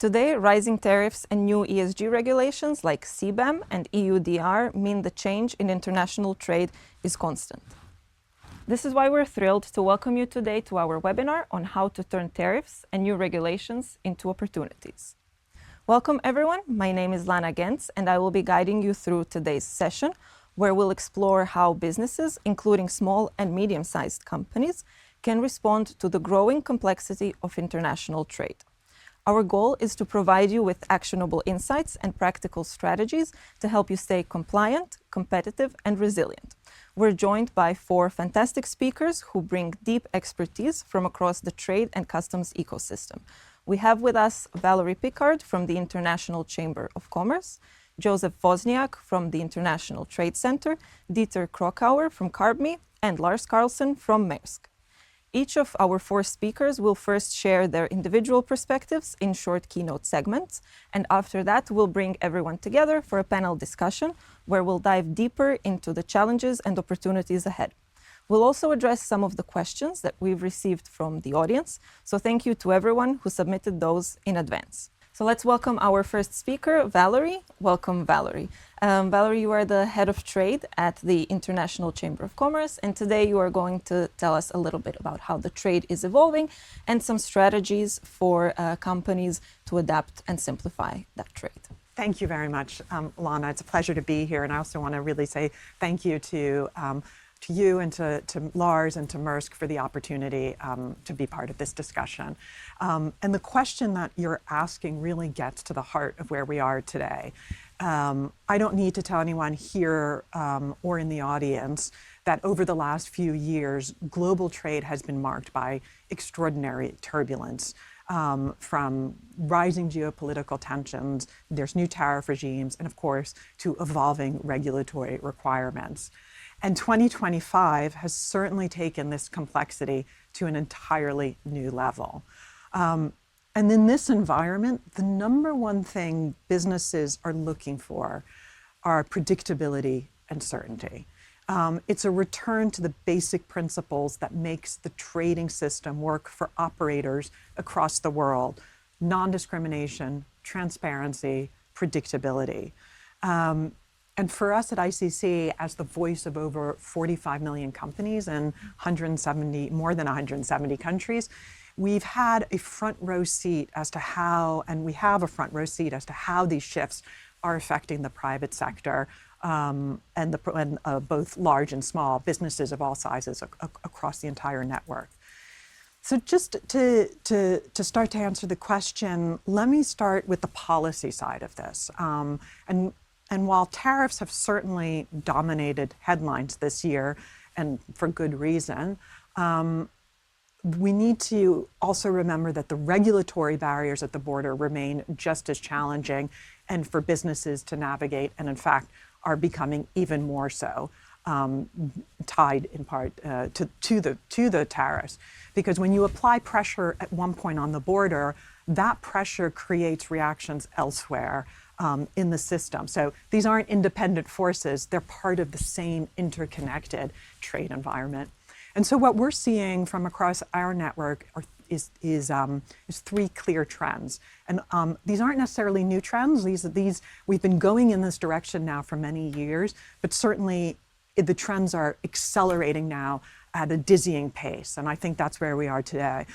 Today, rising tariffs and new ESG regulations like CBAM and EUDR mean the change in international trade is constant. This is why we're thrilled to welcome you today to our webinar on how to turn tariffs and new regulations into opportunities. Welcome everyone, my name is Lana Gentz and I will be guiding you through today's session where we'll explore how businesses, including small and medium-sized companies, can respond to the growing complexity of international trade. Our goal is to provide you with actionable insights and practical strategies to help you stay compliant, competitive, and resilient. We're joined by 4 fantastic speakers who bring deep expertise from across the trade and customs ecosystem. We have with us Valerie Pickard from the International Chamber of Commerce, Joseph Wozniak from the International Trade Center, Dieter Krakauer from CarbMe, and Lars Carlson from Maersk. Each of our 4 speakers will first share their individual perspectives in short keynote segments, and after that we'll bring everyone together for a panel discussion where we'll dive deeper into the challenges and opportunities ahead. We'll also address some of the questions that we've received from the audience, so thank you to everyone who submitted those in advance. So let's welcome our first speaker, Valerie. Welcome, Valerie. Valerie, you are the head of trade at the International Chamber of Commerce, and today you are going to tell us a little bit about how the trade is evolving and some strategies for companies to adapt and simplify that trade. Thank you very much, Lana. It's a pleasure to be here, and I also want to really say thank you to you and to Lars and to Maersk for the opportunity to be part of this discussion. And the question that you're asking really gets to the heart of where we are today. I don't need to tell anyone here or in the audience that over the last few years, global trade has been marked by extraordinary turbulence. From rising geopolitical tensions, there's new tariff regimes, and of course, to evolving regulatory requirements. And 2025 has certainly taken this complexity to an entirely new level. And in this environment, the number one thing businesses are looking for are predictability and certainty. It's a return to the basic principles that makes the trading system work for operators across the world: non-discrimination, transparency, predictability. And for us at ICC, as the voice of over 45 million companies in more than 170 countries, we've had a front row seat as to how, and we have a front row seat as to how these shifts are affecting the private sector and both large and small businesses of all sizes across the entire network. So just to start to answer the question, let me start with the policy side of this. And while tariffs have certainly dominated headlines this year, and for good reason, we need to also remember that the regulatory barriers at the border remain just as challenging and for businesses to navigate, and in fact are becoming even more so, tied in part to the tariffs. Because when you apply pressure at one point on the border, that pressure creates reactions elsewhere in the system. So these aren't independent forces, they're part of the same interconnected trade environment. And so what we're seeing from across our network is 3 clear trends. And these aren't necessarily new trends. These we've been going in this direction now for many years, but certainly the trends are accelerating now at a dizzying pace, and I think that's where we are today.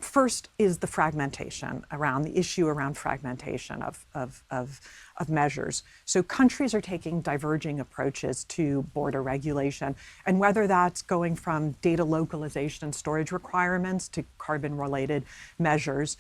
First is the issue around fragmentation of measures. So countries are taking diverging approaches to border regulation, and whether that's going from data localization and storage requirements to carbon-related measures,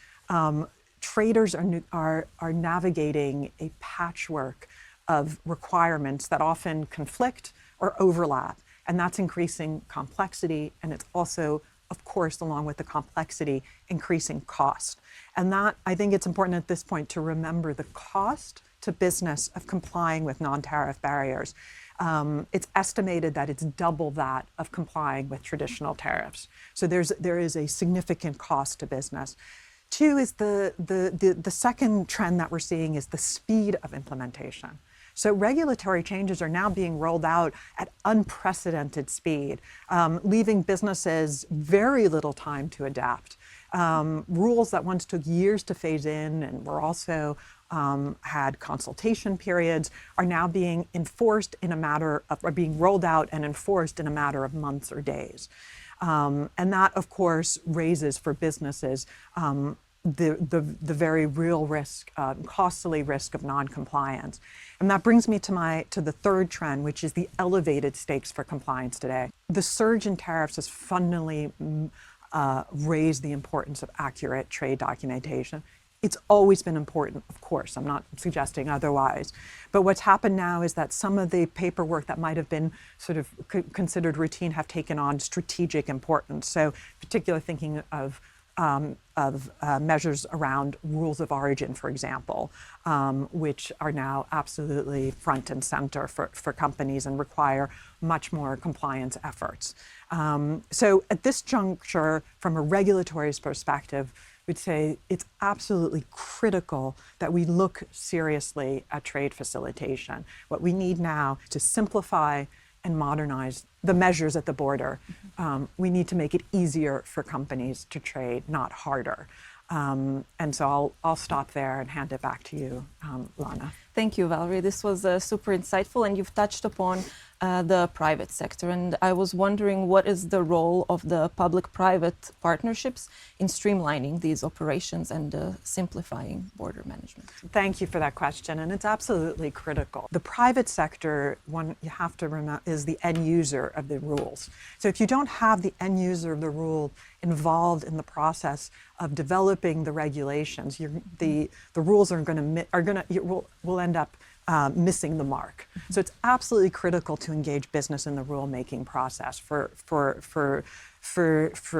traders are navigating a patchwork of requirements that often conflict or overlap. And that's increasing complexity, and it's also, of course, along with the complexity, increasing cost. And that, I think it's important at this point to remember the cost to business of complying with non-tariff barriers. It's estimated that it's double that of complying with traditional tariffs. So there is a significant cost to business. 2 is the second trend that we're seeing is the speed of implementation. So regulatory changes are now being rolled out at unprecedented speed, leaving businesses very little time to adapt. Rules that once took years to phase in and were also had consultation periods are now being enforced in a matter of, or being rolled out and enforced in a matter of months or days. And that, of course, raises for businesses the very real risk, costly risk of non-compliance. And that brings me to the third trend, which is the elevated stakes for compliance today. The surge in tariffs has fundamentally raised the importance of accurate trade documentation. It's always been important, of course, I'm not suggesting otherwise. But what's happened now is that some of the paperwork that might have been sort of considered routine have taken on strategic importance. So particularly thinking of measures around rules of origin, for example, which are now absolutely front and center for companies and require much more compliance efforts. So at this juncture, from a regulatory perspective, we'd say it's absolutely critical that we look seriously at trade facilitation. What we need now to simplify and modernize the measures at the border. We need to make it easier for companies to trade, not harder. And so I'll stop there and hand it back to you, Lana. Thank you, Valerie. This was super insightful, and you've touched upon the private sector. And I was wondering, what is the role of the public-private partnerships in streamlining these operations and simplifying border management? Thank you for that question, and it's absolutely critical. The private sector, one you have to remember, is the end user of the rules. So if you don't have the end user of the rule involved in the process of developing the regulations, the rules will end up missing the mark. So it's absolutely critical to engage business in the rule-making process for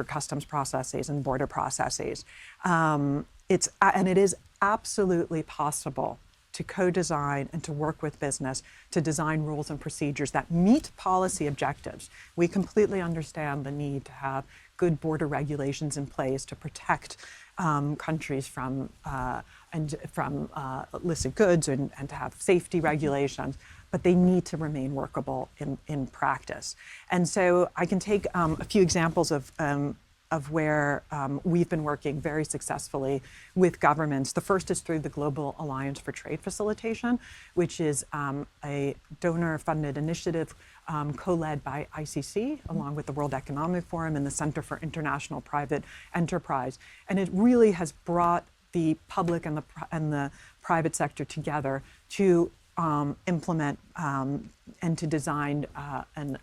customs processes and border processes. And it is absolutely possible to co-design and to work with business to design rules and procedures that meet policy objectives. We completely understand the need to have good border regulations in place to protect countries from illicit goods and to have safety regulations, but they need to remain workable in practice. And so I can take a few examples of where we've been working very successfully with governments. The first is through the Global Alliance for Trade Facilitation, which is a donor-funded initiative co-led by ICC, along with the World Economic Forum and the Center for International Private Enterprise. And it really has brought the public and the private sector together to implement and to design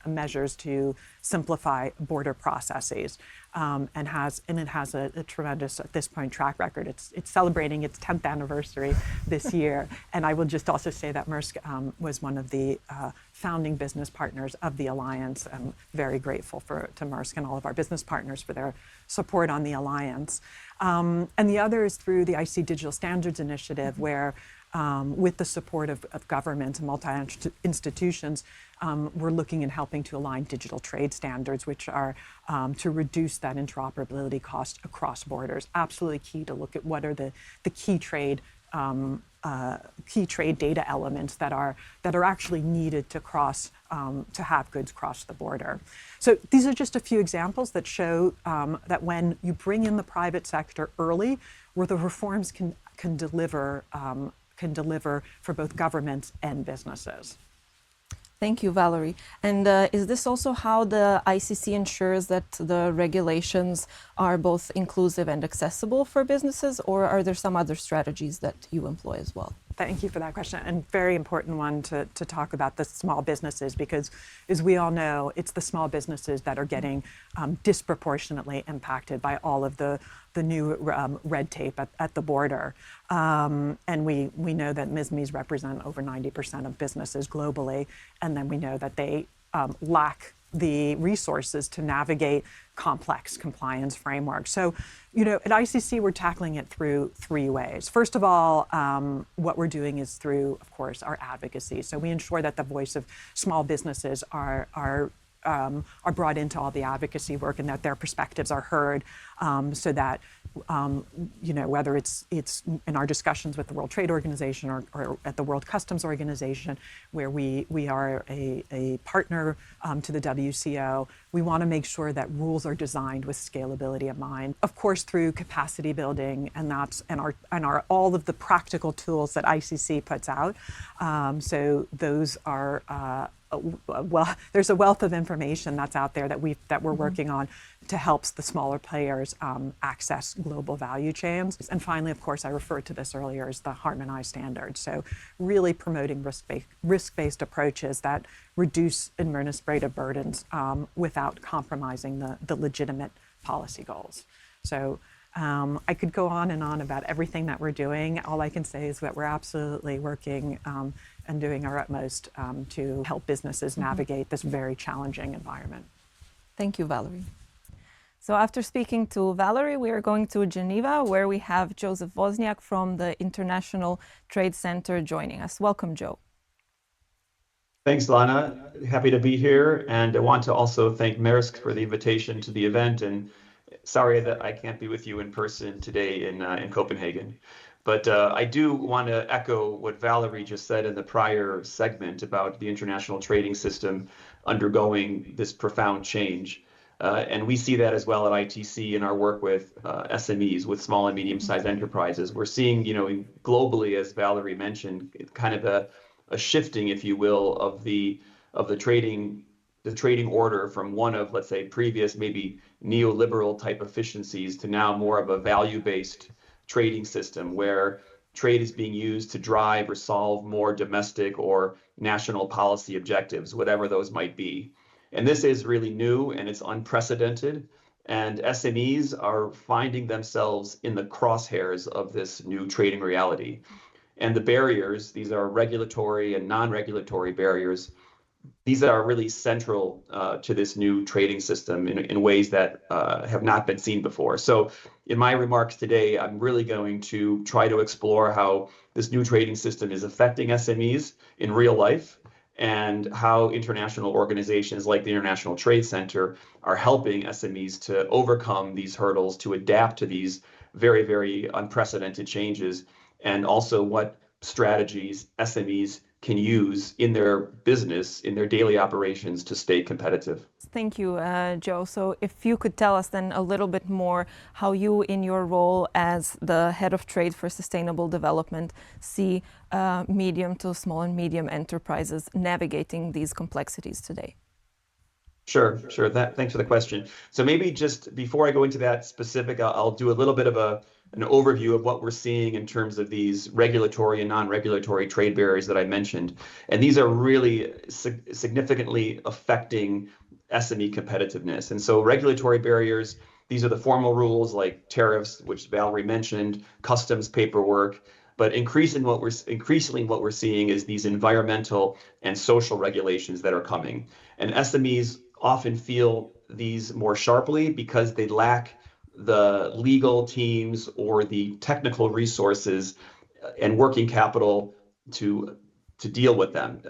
measures to simplify border processes, and it has a tremendous, at this point, track record. It's celebrating its 10th anniversary this year, and I will just also say that Maersk was one of the founding business partners of the alliance. I'm very grateful to Maersk and all of our business partners for their support on the alliance. And the other is through the IC Digital Standards Initiative, where with the support of governments and multi-institutions, we're looking and helping to align digital trade standards, which are to reduce that interoperability cost across borders. Absolutely key to look at what are the key trade data elements that are actually needed to have goods cross the border. So these are just a few examples that show that when you bring in the private sector early, where the reforms can deliver for both governments and businesses. Thank you, Valerie. And is this also how the ICC ensures that the regulations are both inclusive and accessible for businesses, or are there some other strategies that you employ as well? Thank you for that question, and very important one to talk about the small businesses, because as we all know, it's the small businesses that are getting disproportionately impacted by all of the new red tape at the border. And we know that MSMEs represent over 90% of businesses globally, and then we know that they lack the resources to navigate complex compliance frameworks. So, at ICC, we're tackling it through three ways. First of all, what we're doing is through, of course, our advocacy. So we ensure that the voice of small businesses are are brought into all the advocacy work and that their perspectives are heard, so that whether it's in our discussions with the World Trade Organization or at the World Customs Organization, where we are a partner to the WCO, we want to make sure that rules are designed with scalability in mind. Of course, through capacity building, and all of the practical tools that ICC puts out. So those are there's a wealth of information that's out there that we're working on to help the smaller players access global value chains. And finally, of course, I referred to this earlier, is the harmonized standards. So really promoting risk-based approaches that reduce administrative burdens without compromising the legitimate policy goals. So I could go on and on about everything that we're doing. All I can say is that we're absolutely working and doing our utmost to help businesses navigate this very challenging environment. Thank you, Valerie. So after speaking to Valerie, we are going to Geneva, where we have Joseph Wozniak from the International Trade Center joining us. Welcome, Joe. Thanks, Lana. Happy to be here. And I want to also thank Maersk for the invitation to the event. And sorry that I can't be with you in person today in Copenhagen. But I do want to echo what Valerie just said in the prior segment about the international trading system undergoing this profound change. And we see that as well at ITC in our work with SMEs, with small and medium-sized enterprises. We're seeing, globally, as Valerie mentioned, kind of a shifting, if you will, of the trading order from one of, let's say, previous maybe neoliberal type efficiencies to now more of a value-based trading system where trade is being used to drive or solve more domestic or national policy objectives, whatever those might be. And this is really new and it's unprecedented. And SMEs are finding themselves in the crosshairs of this new trading reality. And the barriers, these are regulatory and non-regulatory barriers, these are really central to this new trading system in ways that have not been seen before. So in my remarks today, I'm really going to try to explore how this new trading system is affecting SMEs in real life and how international organizations like the International Trade Center are helping SMEs to overcome these hurdles, to adapt to these very, very unprecedented changes, and also what strategies SMEs can use in their business, in their daily operations to stay competitive. Thank you, Joe. So if you could tell us then a little bit more how you, in your role as the head of trade for sustainable development, see medium to small and medium enterprises navigating these complexities today. Sure. Thanks for the question. So maybe just before I go into that specific, I'll do a little bit of an overview of what we're seeing in terms of these regulatory and non-regulatory trade barriers that I mentioned. And these are really significantly affecting SME competitiveness. And so regulatory barriers, these are the formal rules like tariffs, which Valerie mentioned, customs paperwork. But increasingly what we're seeing is these environmental and social regulations that are coming. And SMEs often feel these more sharply because they lack the legal teams or the technical resources and working capital to deal with them.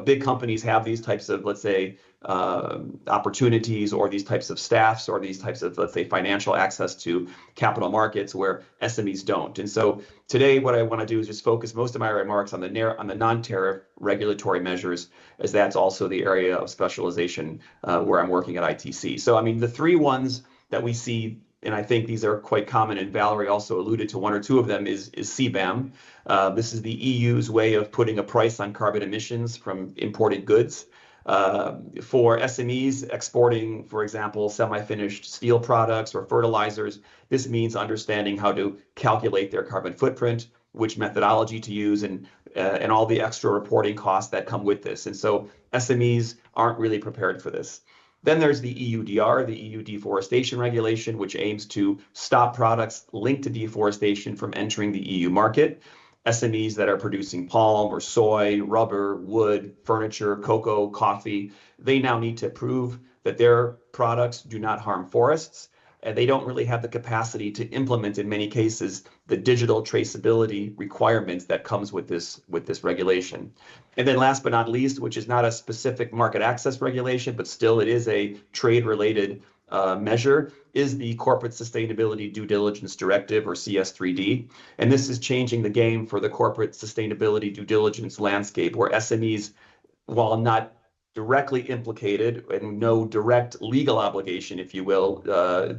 Big companies have these types of, let's say, opportunities or these types of staffs or these types of, let's say, financial access to capital markets where SMEs don't. And so today what I want to do is just focus most of my remarks on the non-tariff regulatory measures, as that's also the area of specialization where I'm working at ITC. So, I mean, the three ones that we see, and I think these are quite common, and Valerie also alluded to one or two of them, is CBAM. This is the EU's way of putting a price on carbon emissions from imported goods. For SMEs exporting, for example, semi-finished steel products or fertilizers, this means understanding how to calculate their carbon footprint, which methodology to use, and all the extra reporting costs that come with this. And so SMEs aren't really prepared for this. Then there's the EUDR, the EU Deforestation Regulation, which aims to stop products linked to deforestation from entering the EU market. SMEs that are producing palm or soy, rubber, wood, furniture, cocoa, coffee, they now need to prove that their products do not harm forests and they don't really have the capacity to implement, in many cases, the digital traceability requirements that comes with this regulation. And then last but not least, which is not a specific market access regulation, but still it is a trade-related measure, is the Corporate Sustainability Due Diligence Directive, or CS3D. And this is changing the game for the corporate sustainability due diligence landscape, where SMEs, while not directly implicated and no direct legal obligation, if you will,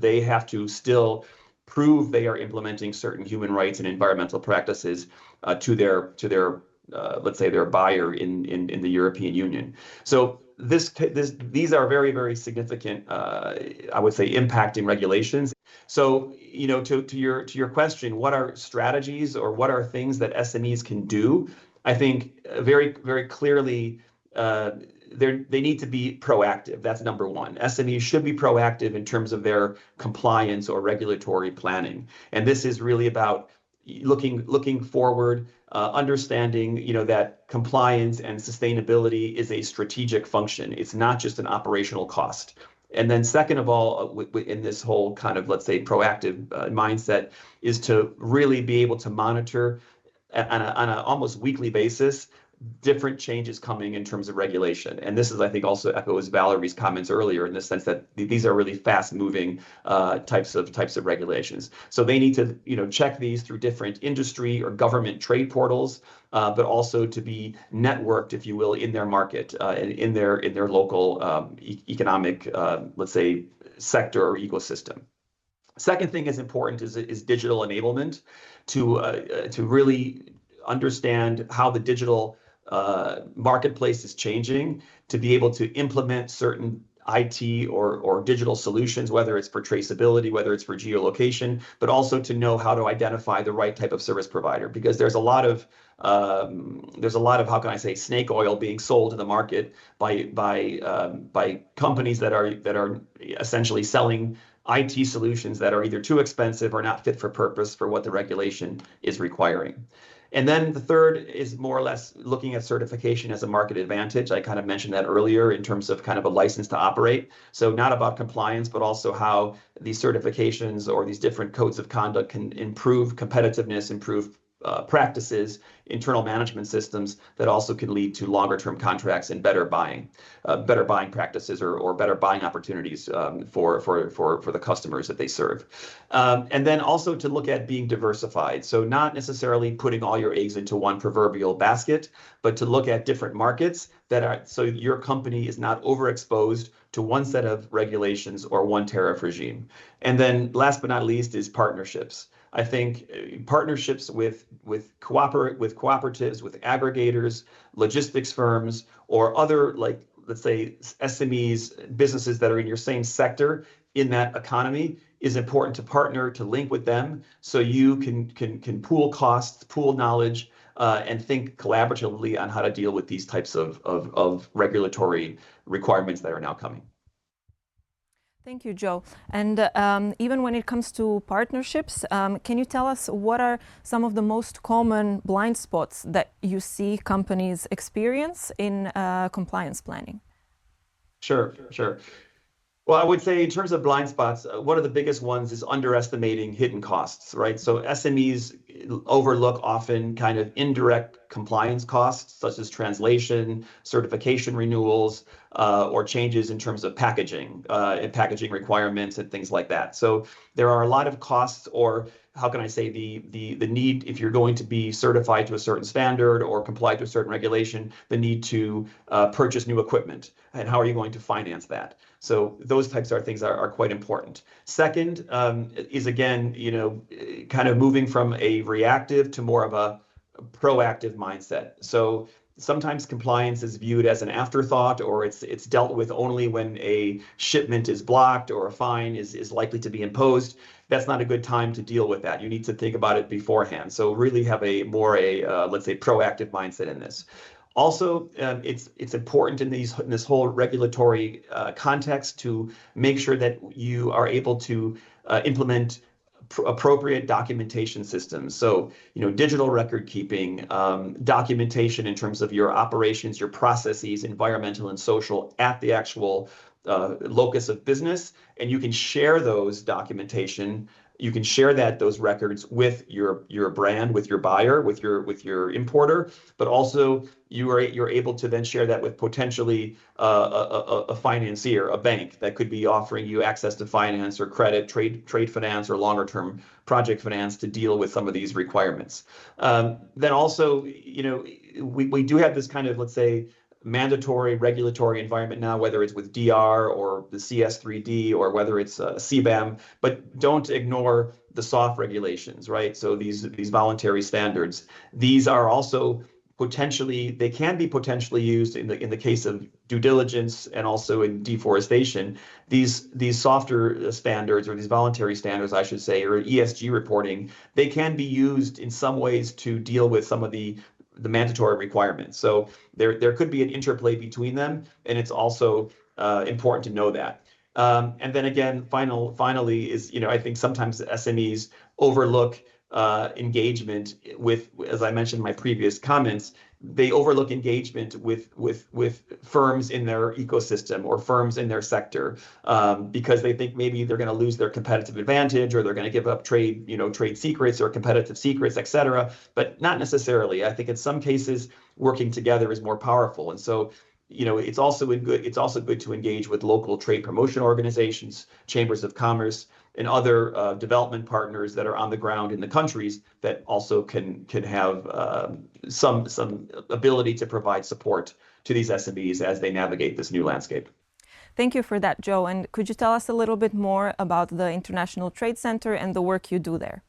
they have to still prove they are implementing certain human rights and environmental practices to their let's say their buyer in the European Union. So these are very, very significant, I would say, impacting regulations. So, to your question, what are strategies or what are things that SMEs can do? I think very, very clearly, they need to be proactive. That's number one. SMEs should be proactive in terms of their compliance or regulatory planning. And this is really about looking forward, understanding, that compliance and sustainability is a strategic function. It's not just an operational cost. And then second of all, in this whole kind of, let's say, proactive mindset, is to really be able to monitor on a almost weekly basis different changes coming in terms of regulation. And this is, I think, also echoes Valerie's comments earlier, in the sense that these are really fast-moving types of regulations. So they need to, check these through different industry or government trade portals, but also to be networked, if you will, in their market, in their local economic, let's say, sector or ecosystem. Second thing is important is digital enablement, to really understand how the digital marketplace is changing, to be able to implement certain IT or digital solutions, whether it's for traceability, whether it's for geolocation, but also to know how to identify the right type of service provider, because there's a lot of how can I say, snake oil being sold to the market by companies that are essentially selling IT solutions that are either too expensive or not fit for purpose for what the regulation is requiring. And then the third is more or less looking at certification as a market advantage. I kind of mentioned that earlier in terms of kind of a license to operate. So not about compliance, but also how these certifications or these different codes of conduct can improve competitiveness, improve practices, internal management systems that also can lead to longer-term contracts and better buying practices or better buying opportunities for the customers that they serve. And then also to look at being diversified. So not necessarily putting all your eggs into one proverbial basket, but to look at different markets so your company is not overexposed to one set of regulations or one tariff regime. And then last but not least is partnerships. I think partnerships with cooperatives, with aggregators, logistics firms, or other, like, let's say, SMEs, businesses that are in your same sector in that economy, is important to partner, to link with them, so you can pool costs, pool knowledge, and think collaboratively on how to deal with these types of regulatory requirements that are now coming. Thank you, Joe. And even when it comes to partnerships, can you tell us what are some of the most common blind spots that you see companies experience in compliance planning? Sure. Well, I would say in terms of blind spots, one of the biggest ones is underestimating hidden costs, right? So SMEs overlook often kind of indirect compliance costs, such as translation, certification renewals, or changes in terms of packaging requirements and things like that. So there are a lot of costs, or how can I say, the need, if you're going to be certified to a certain standard or comply to a certain regulation, the need to purchase new equipment, and how are you going to finance that? So those types of things are quite important. Second is, again, kind of moving from a reactive to more of a proactive mindset. So sometimes compliance is viewed as an afterthought, or it's dealt with only when a shipment is blocked or a fine is likely to be imposed. That's not a good time to deal with that. You need to think about it beforehand. So really have let's say, proactive mindset in this. Also, it's important in this whole regulatory context to make sure that you are able to implement appropriate documentation systems. So, digital record keeping, documentation in terms of your operations, your processes, environmental and social at the actual locus of business. And you can share those documentation. You can share those records with your brand, with your buyer, with your importer, but also you're able to then share that with potentially a financier, a bank that could be offering you access to finance or credit, trade finance, or longer term project finance to deal with some of these requirements. Then also, we do have this kind of, let's say, mandatory regulatory environment now, whether it's with DR or the CS3D or whether it's CBAM, but don't ignore the soft regulations, right? So these voluntary standards, these are also they can be potentially used in the case of due diligence and also in deforestation. These softer standards, or these voluntary standards, I should say, or ESG reporting, they can be used in some ways to deal with some of the mandatory requirements. So there could be an interplay between them, and it's also important to know that. And then again, finally is, I think sometimes SMEs overlook engagement with, as I mentioned in my previous comments, they overlook engagement with firms in their ecosystem or firms in their sector because they think maybe they're going to lose their competitive advantage, or they're going to give up trade secrets or competitive secrets, et cetera. But not necessarily. I think in some cases, working together is more powerful. And so, it's also good to engage with local trade promotion organizations, chambers of commerce, and other development partners that are on the ground in the countries that also can have some ability to provide support to these SMEs as they navigate this new landscape. Thank you for that, Joe. And could you tell us a little bit more about the International Trade Center and the work you do there?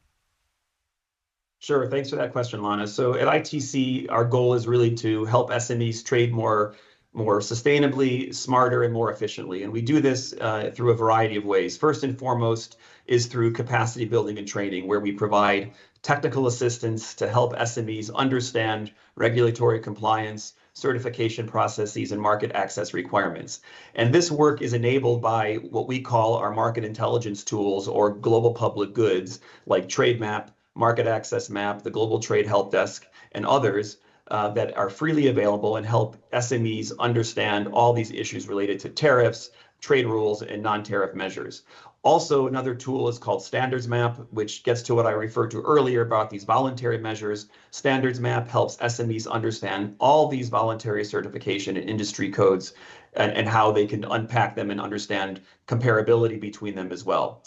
Sure. Thanks for that question, Lana. So at ITC, our goal is really to help SMEs trade more sustainably, smarter, and more efficiently. And we do this through a variety of ways. First and foremost is through capacity building and training, where we provide technical assistance to help SMEs understand regulatory compliance, certification processes, and market access requirements. And this work is enabled by what we call our market intelligence tools, or global public goods, like TradeMap, Market Access Map, the Global Trade Help Desk, and others that are freely available and help SMEs understand all these issues related to tariffs, trade rules, and non-tariff measures. Also, another tool is called Standards Map, which gets to what I referred to earlier about these voluntary measures. Standards Map helps SMEs understand all these voluntary certification and industry codes and how they can unpack them and understand comparability between them as well.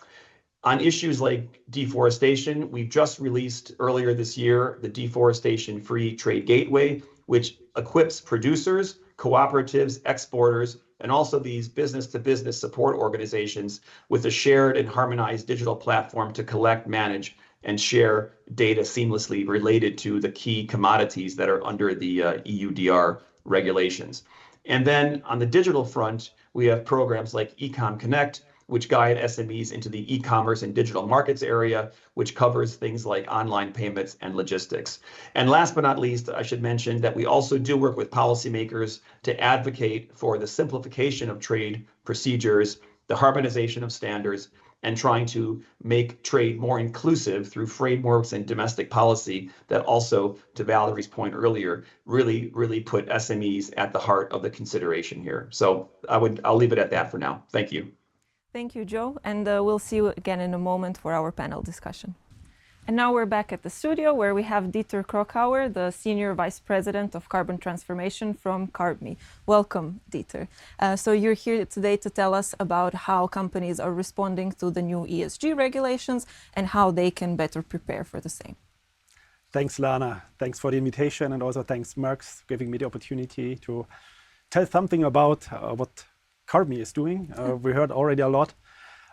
On issues like deforestation, we've just released earlier this year the Deforestation Free Trade Gateway, which equips producers, cooperatives, exporters, and also these business-to-business support organizations with a shared and harmonized digital platform to collect, manage, and share data seamlessly related to the key commodities that are under the EUDR regulations. And then on the digital front, we have programs like Ecom Connect, which guide SMEs into the e-commerce and digital markets area, which covers things like online payments and logistics. And last but not least, I should mention that we also do work with policymakers to advocate for the simplification of trade procedures, the harmonization of standards, and trying to make trade more inclusive through frameworks and domestic policy that also, to Valerie's point earlier, really put SMEs at the heart of the consideration here. So I'll leave it at that for now. Thank you. Thank you, Joe, and we'll see you again in a moment for our panel discussion. And now we're back at the studio where we have Dieter Krokauer, the Senior Vice President of Carbon Transformation from CarbMe. Welcome, Dieter. So you're here today to tell us about how companies are responding to the new ESG regulations and how they can better prepare for the same. Thanks, Lana. Thanks for the invitation, and also thanks, Merckx, for giving me the opportunity to tell something about what CarbMe is doing. We heard already a lot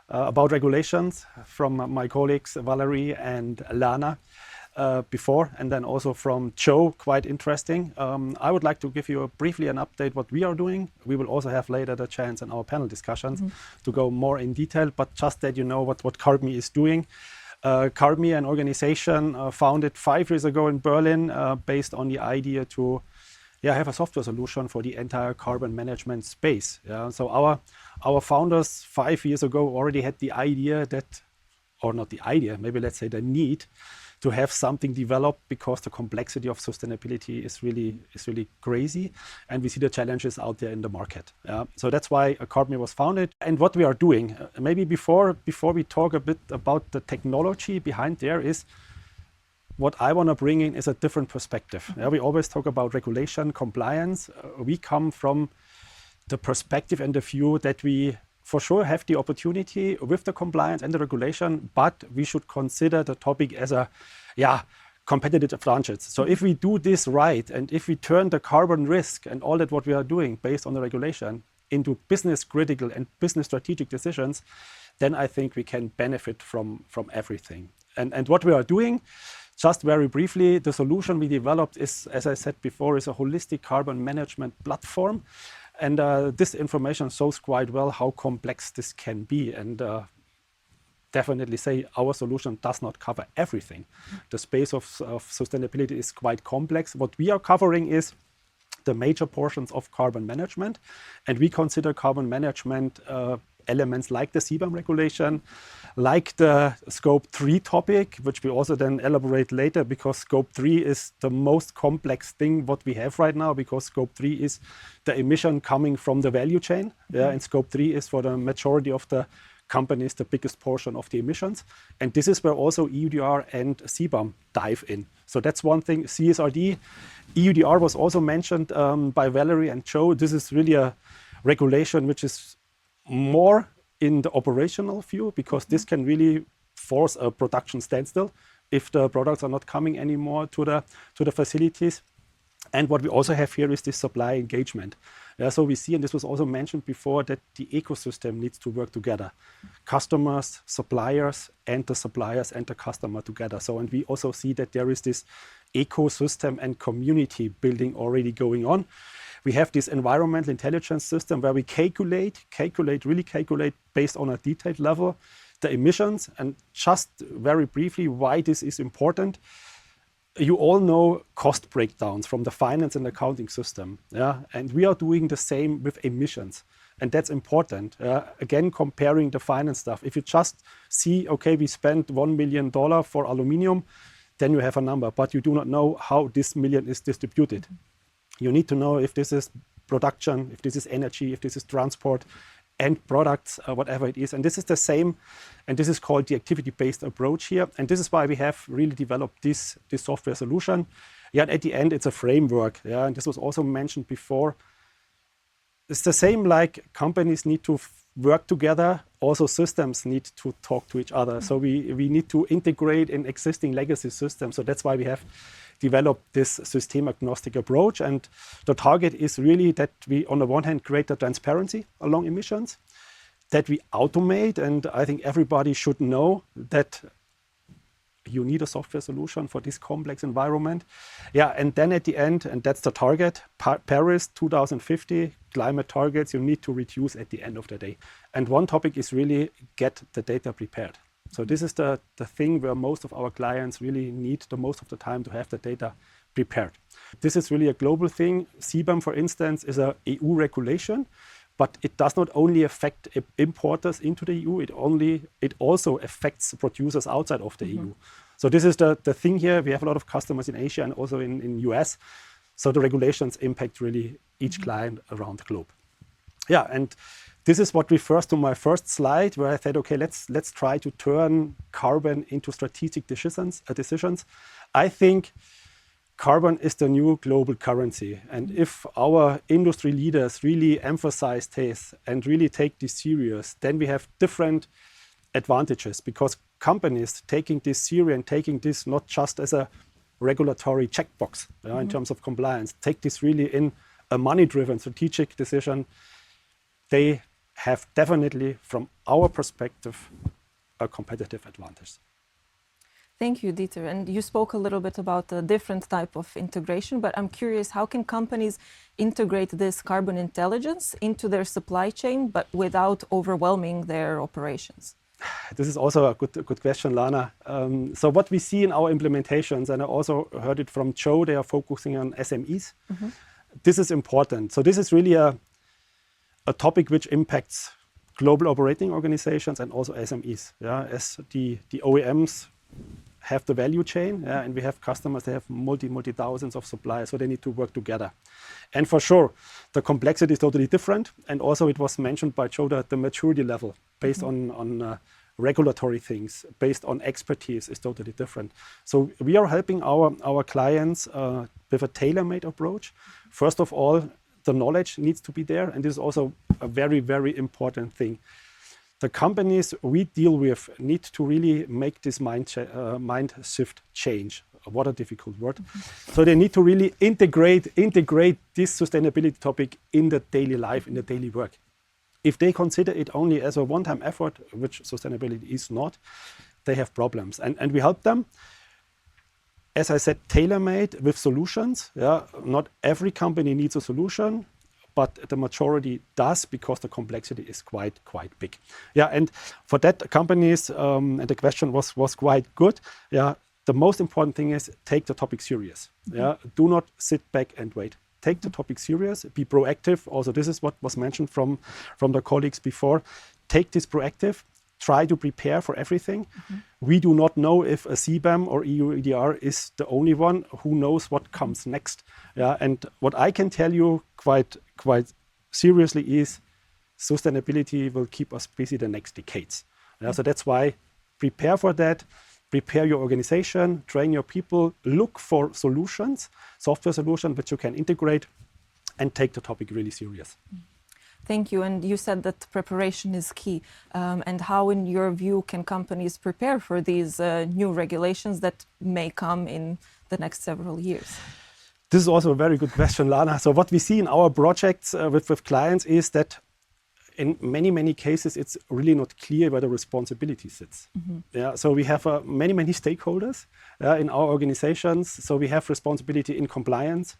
about regulations from my colleagues Valerie and Lana before, and then also from Joe, quite interesting. I would like to give you briefly an update what we are doing. We will also have later the chance in our panel discussions to go more in detail, but just that you know what CarbMe is doing. CarbMe, an organization founded 5 years ago in Berlin based on the idea to have a software solution for the entire carbon management space. So our founders 5 years ago already had the idea that or not the idea, maybe let's say the need to have something developed, because the complexity of sustainability is really crazy, and we see the challenges out there in the market. So that's why Carbon was founded. And what we are doing, maybe before we talk a bit about the technology behind there, is what I want to bring in is a different perspective. We always talk about regulation, compliance. We come from the perspective and the view that we for sure have the opportunity with the compliance and the regulation, but we should consider the topic as a competitive advantage. So if we do this right, and if we turn the carbon risk and all that what we are doing based on the regulation into business critical and business strategic decisions, then I think we can benefit from everything. And what we are doing, just very briefly, the solution we developed is, as I said before, is a holistic carbon management platform. And this information shows quite well how complex this can be. And definitely say our solution does not cover everything. The space of sustainability is quite complex. What we are covering is the major portions of carbon management. And we consider carbon management elements like the CBAM regulation, like the Scope 3 topic, which we also then elaborate later, because Scope 3 is the most complex thing what we have right now, because Scope 3 is the emission coming from the value chain. And Scope 3 is for the majority of the companies the biggest portion of the emissions. And this is where also EUDR and CBAM dive in. So that's one thing. CSRD, EUDR was also mentioned by Valerie and Joe. This is really a regulation which is more in the operational view, because this can really force a production standstill if the products are not coming anymore to the facilities. And what we also have here is this supply engagement. So we see, and this was also mentioned before, that the ecosystem needs to work together. Customers, suppliers, and the suppliers and the customer together. So, and we also see that there is this ecosystem and community building already going on. We have this environmental intelligence system where we calculate based on a detailed level the emissions. And just very briefly why this is important. You all know cost breakdowns from the finance and accounting system. And we are doing the same with emissions. And that's important. Again, comparing the finance stuff. If you just see, okay, we spent $1 million for aluminium, then you have a number, but you do not know how this million is distributed. You need to know if this is production, if this is energy, if this is transport, end products, whatever it is. And this is the same, and this is called the activity-based approach here. And this is why we have really developed this software solution. At the end, it's a framework. And this was also mentioned before. It's the same like companies need to work together, also systems need to talk to each other. So we need to integrate in existing legacy systems. So that's why we have developed this system agnostic approach. And the target is really that we, on the one hand, create the transparency along emissions, that we automate. And I think everybody should know that you need a software solution for this complex environment. And then at the end, and that's the target, Paris 2050, climate targets, you need to reduce at the end of the day. And one topic is really get the data prepared. So this is the thing where most of our clients really need the most of the time to have the data prepared. This is really a global thing. CBAM, for instance, is a EU regulation, but it does not only affect importers into the EU, it also affects producers outside of the EU. So this is the thing here. We have a lot of customers in Asia and also in US. So the regulations impact really each client around the globe. And this is what refers to my first slide, where I said, okay, let's try to turn carbon into strategic decisions. I think carbon is the new global currency. And if our industry leaders really emphasize this and really take this serious, then we have different advantages, because companies taking this serious and taking this not just as a regulatory checkbox in terms of compliance, take this really in a money-driven strategic decision, they have definitely, from our perspective, a competitive advantage. Thank you, Dieter. And you spoke a little bit about the different type of integration, but I'm curious, how can companies integrate this carbon intelligence into their supply chain, but without overwhelming their operations? This is also a good question, Lana. So what we see in our implementations, and I also heard it from Joe, they are focusing on SMEs. This is important. So this is really a topic which impacts global operating organizations and also SMEs. Yeah, as the OEMs have the value chain, and we have customers, they have multi thousands of suppliers, so they need to work together. And for sure, the complexity is totally different. And also it was mentioned by Joe that the maturity level based on regulatory things, based on expertise is totally different. So we are helping our clients with a tailor-made approach. First of all, the knowledge needs to be there. And this is also a very, very important thing. The companies we deal with need to really make this mind shift change. What a difficult word. So they need to really integrate this sustainability topic in the daily life, in the daily work. If they consider it only as a one-time effort, which sustainability is not, they have problems. And we help them, as I said, tailor-made with solutions. Yeah, not every company needs a solution, but the majority does, because the complexity is quite big. Yeah, and for that, companies, and the question was quite good. Yeah, the most important thing is take the topic serious. Yeah, do not sit back and wait. Take the topic serious, be proactive. Also, this is what was mentioned from the colleagues before. Take this proactive, try to prepare for everything. We do not know if a CBAM or EU EUR is the only one. Who knows what comes next? Yeah, and what I can tell you quite seriously is sustainability will keep us busy the next decades. Yeah, so that's why prepare for that. Prepare your organization, train your people, look for solutions, software solutions which you can integrate, and take the topic really serious. Thank you. And you said that preparation is key. And how, in your view, can companies prepare for these new regulations that may come in the next several years? This is also a very good question, Lana. So what we see in our projects with clients is that in many cases, it's really not clear where the responsibility sits. Yeah, so we have many stakeholders in our organizations. So we have responsibility in compliance.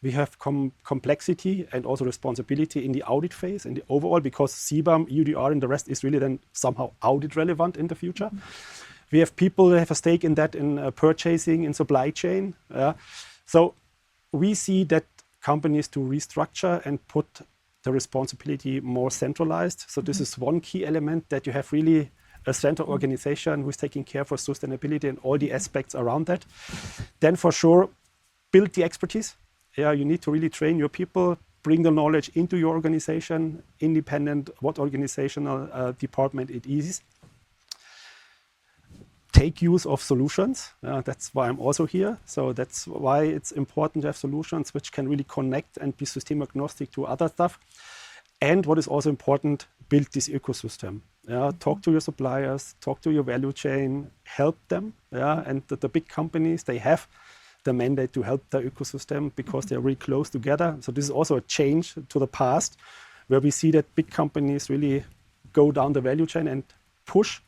We have complexity and also responsibility in the audit phase, in the overall, because CBAM, EUDR, and the rest is really then somehow audit relevant in the future. We have people that have a stake in that, in purchasing, in supply chain. So we see that companies to restructure and put the responsibility more centralized. So this is one key element, that you have really a central organization who's taking care for sustainability and all the aspects around that. Then for sure, build the expertise. Yeah, you need to really train your people, bring the knowledge into your organization, independent what organizational department it is. Take use of solutions. That's why I'm also here. So that's why it's important to have solutions which can really connect and be system agnostic to other stuff. And what is also important, build this ecosystem. Talk to your suppliers, talk to your value chain, help them. And the big companies, they have the mandate to help the ecosystem because they're really close together. So this is also a change to the past, where we see that big companies really go down the value chain and push.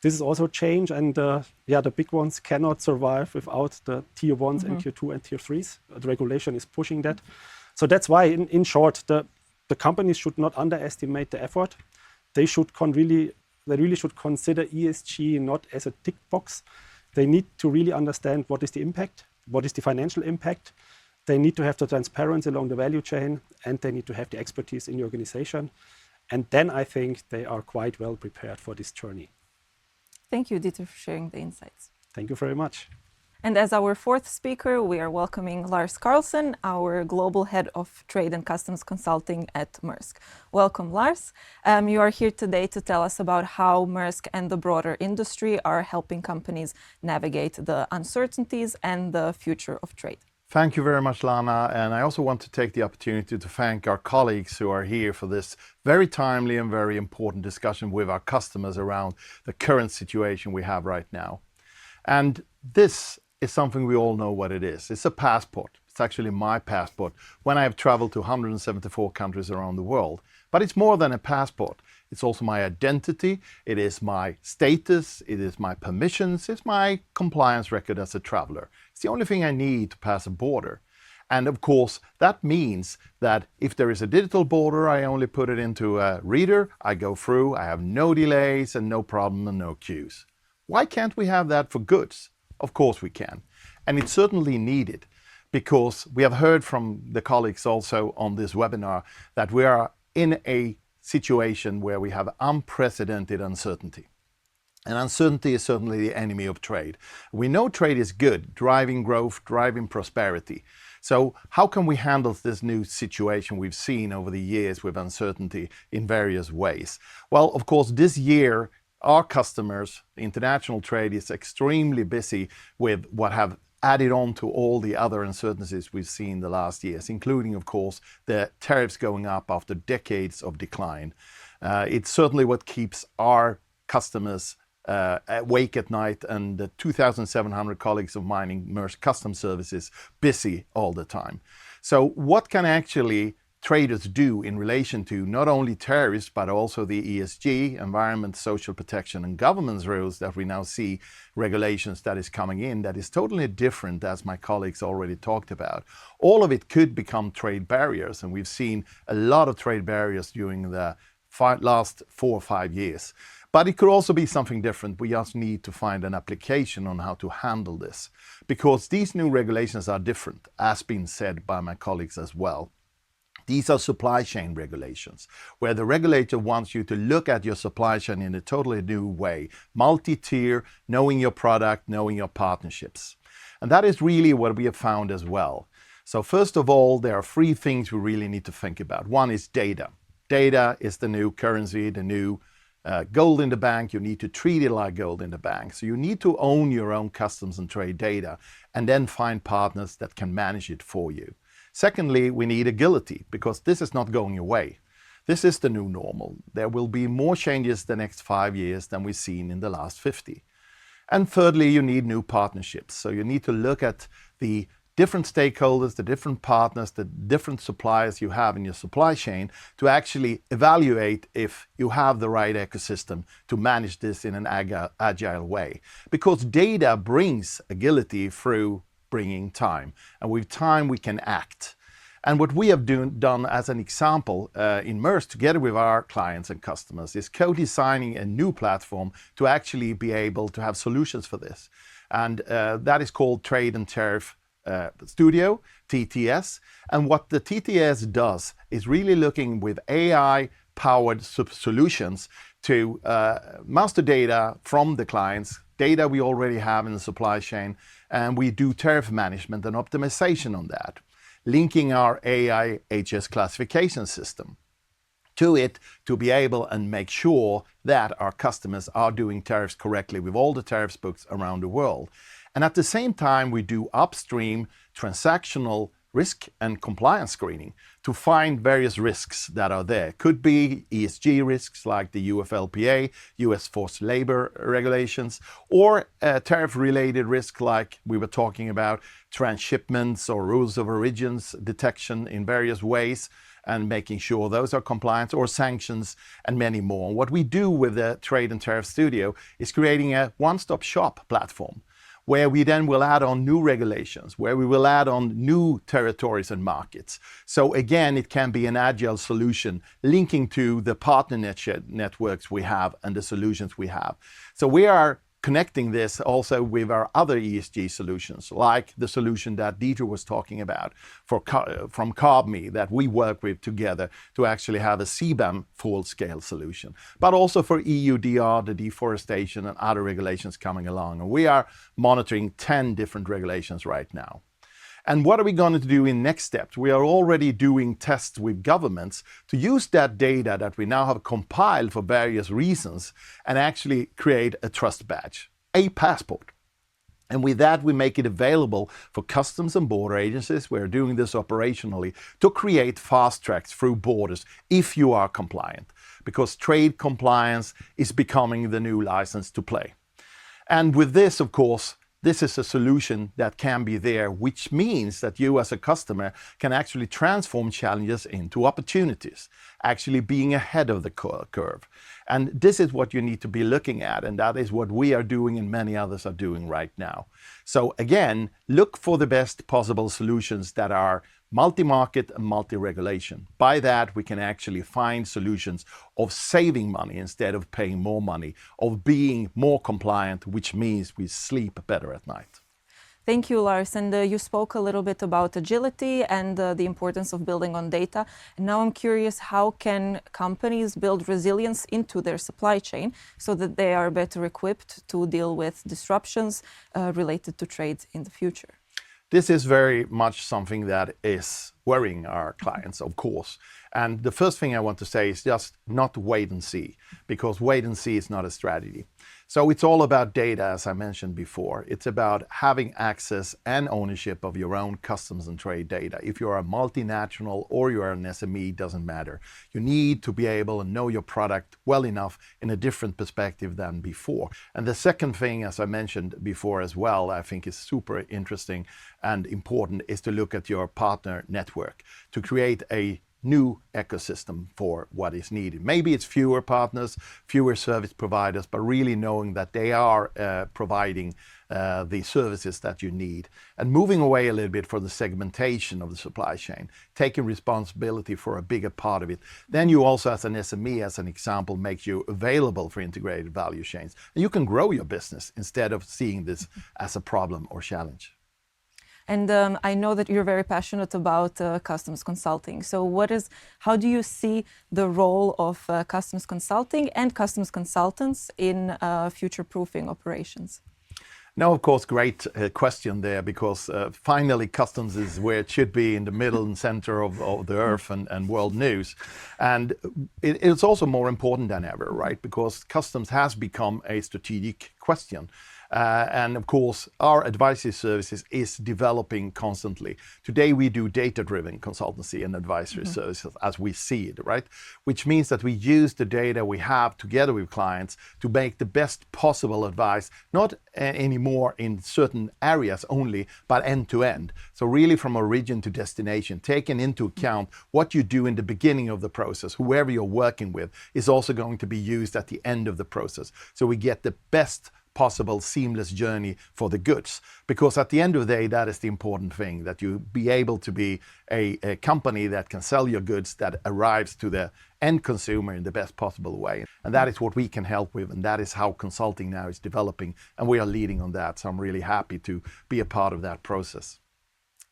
This is also a change, and the big ones cannot survive without the tier 1s and tier 2 and tier 3s. The regulation is pushing that. So that's why, in short, the companies should not underestimate the effort. They really should consider ESG not as a tick box. They need to really understand what is the impact, what is the financial impact. They need to have the transparency along the value chain, and they need to have the expertise in the organization. And then I think they are quite well prepared for this journey. Thank you, Dieter, for sharing the insights. Thank you very much. And as our fourth speaker, we are welcoming Lars Carlson, our Global Head of Trade and Customs Consulting at Maersk. Welcome, Lars. You are here today to tell us about how Maersk and the broader industry are helping companies navigate the uncertainties and the future of trade. Thank you very much, Lana. And I also want to take the opportunity to thank our colleagues who are here for this very timely and very important discussion with our customers around the current situation we have right now. And this is something we all know what it is. It's a passport. It's actually my passport when I have traveled to 174 countries around the world. But it's more than a passport. It's also my identity. It is my status. It is my permissions. It's my compliance record as a traveler. It's the only thing I need to pass a border. And of course, that means that if there is a digital border, I only put it into a reader, I go through, I have no delays and no problem and no queues. Why can't we have that for goods? Of course we can. And it's certainly needed, because we have heard from the colleagues also on this webinar that we are in a situation where we have unprecedented uncertainty. And uncertainty is certainly the enemy of trade. We know trade is good, driving growth, driving prosperity. So how can we handle this new situation we've seen over the years with uncertainty in various ways? Well, of course, this year, our customers, international trade, is extremely busy with what have added on to all the other uncertainties we've seen the last years, including, of course, the tariffs going up after decades of decline. It's certainly what keeps our customers awake at night, and the 2,700 colleagues of mine in Maersk Customs Services busy all the time. So what can actually traders do in relation to not only tariffs, but also the ESG, environment, social protection, and governance rules that we now see, regulations that is coming in that is totally different, as my colleagues already talked about. All of it could become trade barriers, and we've seen a lot of trade barriers during the last 4 or 5 years. But it could also be something different. We just need to find an application on how to handle this, because these new regulations are different, as been said by my colleagues as well. These are supply chain regulations, where the regulator wants you to look at your supply chain in a totally new way, multi-tier, knowing your product, knowing your partnerships. And that is really what we have found as well. So first of all, there are 3 things we really need to think about. One is data. Data is the new currency, the new gold in the bank. You need to treat it like gold in the bank. So you need to own your own customs and trade data, and then find partners that can manage it for you. Secondly, we need agility, because this is not going away. This is the new normal. There will be more changes the next 5 years than we've seen in the last 50. And thirdly, you need new partnerships. So you need to look at the different stakeholders, the different partners, the different suppliers you have in your supply chain to actually evaluate if you have the right ecosystem to manage this in an agile way. Because data brings agility through bringing time. And with time, we can act. And what we have done as an example in Maersk, together with our clients and customers, is co-designing a new platform to actually be able to have solutions for this. And that is called Trade and Tariff Studio, TTS. And what the TTS does is really looking with AI-powered solutions to master data from the clients, data we already have in the supply chain, and we do tariff management and optimization on that, linking our AI HS classification system to it to be able and make sure that our customers are doing tariffs correctly with all the tariffs books around the world. And at the same time, we do upstream transactional risk and compliance screening to find various risks that are there. Could be ESG risks like the UFLPA, US forced labor regulations, or tariff-related risk like we were talking about, transshipments or rules of origins detection in various ways, and making sure those are compliant, or sanctions, and many more. What we do with the Trade and Tariff Studio is creating a one-stop shop platform, where we then will add on new regulations, where we will add on new territories and markets. So again, it can be an agile solution linking to the partner networks we have and the solutions we have. So we are connecting this also with our other ESG solutions, like the solution that Dieter was talking about from CarbMe that we work with together to actually have a CBAM full-scale solution, but also for EUDR, the deforestation and other regulations coming along. And we are monitoring 10 different regulations right now. And what are we going to do in next steps? We are already doing tests with governments to use that data that we now have compiled for various reasons and actually create a trust badge, a passport. And with that, we make it available for customs and border agencies. We're doing this operationally to create fast tracks through borders if you are compliant, because trade compliance is becoming the new license to play. And with this, of course, this is a solution that can be there, which means that you as a customer can actually transform challenges into opportunities, actually being ahead of the curve. And this is what you need to be looking at, and that is what we are doing and many others are doing right now. So again, look for the best possible solutions that are multi-market and multi-regulation. By that, we can actually find solutions of saving money instead of paying more money, of being more compliant, which means we sleep better at night. Thank you, Lars. And you spoke a little bit about agility and the importance of building on data. And now I'm curious, how can companies build resilience into their supply chain so that they are better equipped to deal with disruptions related to trade in the future? This is very much something that is worrying our clients, of course. And the first thing I want to say is just not wait and see, because wait and see is not a strategy. So it's all about data, as I mentioned before. It's about having access and ownership of your own customs and trade data. If you're a multinational or you're an SME, doesn't matter. You need to be able to know your product well enough in a different perspective than before. And the second thing, as I mentioned before as well, I think is super interesting and important, is to look at your partner network to create a new ecosystem for what is needed. Maybe it's fewer partners, fewer service providers, but really knowing that they are providing the services that you need. And moving away a little bit from the segmentation of the supply chain, taking responsibility for a bigger part of it. Then you also, as an SME, as an example, make you available for integrated value chains. And you can grow your business instead of seeing this as a problem or challenge. And I know that you're very passionate about customs consulting. So how do you see the role of customs consulting and customs consultants in future-proofing operations? No, of course, great question there, because finally customs is where it should be, in the middle and center of the earth and world news. And it's also more important than ever, right? Because customs has become a strategic question. And of course, our advisory services is developing constantly. Today, we do data-driven consultancy and advisory services as we see it, right? Which means that we use the data we have together with clients to make the best possible advice, not anymore in certain areas only, but end to end. So really from origin to destination, taking into account what you do in the beginning of the process, whoever you're working with, is also going to be used at the end of the process. So we get the best possible seamless journey for the goods, because at the end of the day, that is the important thing, that you be able to be a company that can sell your goods that arrives to the end consumer in the best possible way. And that is what we can help with, and that is how consulting now is developing, and we are leading on that. So I'm really happy to be a part of that process.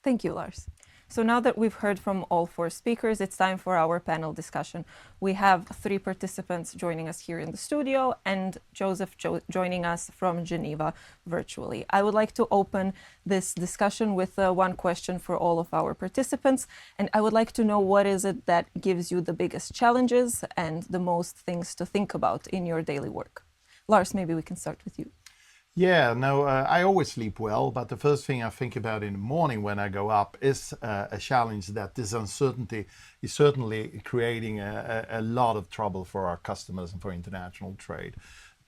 Thank you, Lars. So now that we've heard from all four speakers, it's time for our panel discussion. We have 3 participants joining us here in the studio and Joseph joining us from Geneva virtually. I would like to open this discussion with one question for all of our participants. And I would like to know, what is it that gives you the biggest challenges and the most things to think about in your daily work? Lars, maybe we can start with you. Yeah, no, I always sleep well, but the first thing I think about in the morning when I go up is a challenge that this uncertainty is certainly creating a lot of trouble for our customers and for international trade.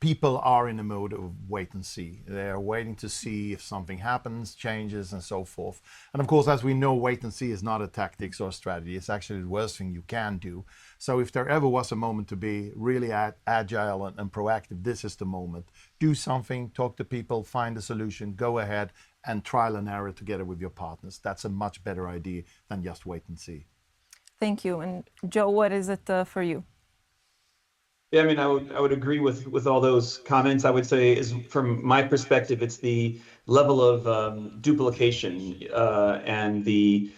People are in a mode of wait and see. They're waiting to see if something happens, changes, and so forth. And of course, as we know, wait and see is not a tactics or strategy. It's actually the worst thing you can do. So if there ever was a moment to be really agile and proactive, this is the moment. Do something, talk to people, find a solution, go ahead and trial and error together with your partners. That's a much better idea than just wait and see. Thank you. And Joe, what is it for you? Yeah, I mean, I would agree with all those comments. I would say, is from my perspective, it's the level of duplication and the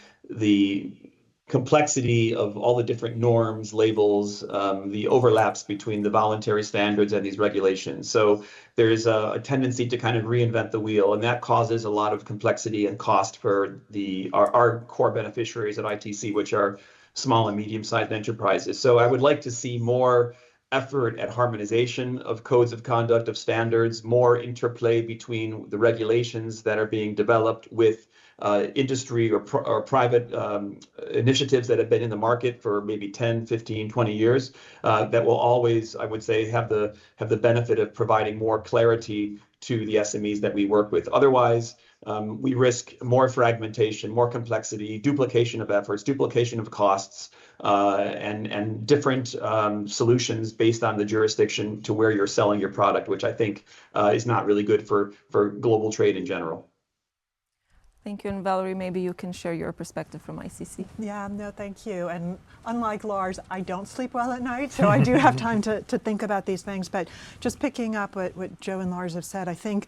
complexity of all the different norms, labels, the overlaps between the voluntary standards and these regulations. So there's a tendency to kind of reinvent the wheel, and that causes a lot of complexity and cost for our core beneficiaries at ITC, which are small and medium-sized enterprises. So I would like to see more effort at harmonization of codes of conduct, of standards, more interplay between the regulations that are being developed with industry or private initiatives that have been in the market for maybe 10, 15, 20 years that will always, I would say, have the benefit of providing more clarity to the SMEs that we work with. Otherwise, we risk more fragmentation, more complexity, duplication of efforts, duplication of costs, and different solutions based on the jurisdiction to where you're selling your product, which I think is not really good for global trade in general. Thank you. And Valerie, maybe you can share your perspective from ICC. Yeah, no, thank you. And unlike Lars, I don't sleep well at night, so I do have time to think about these things. But just picking up what Joe and Lars have said, I think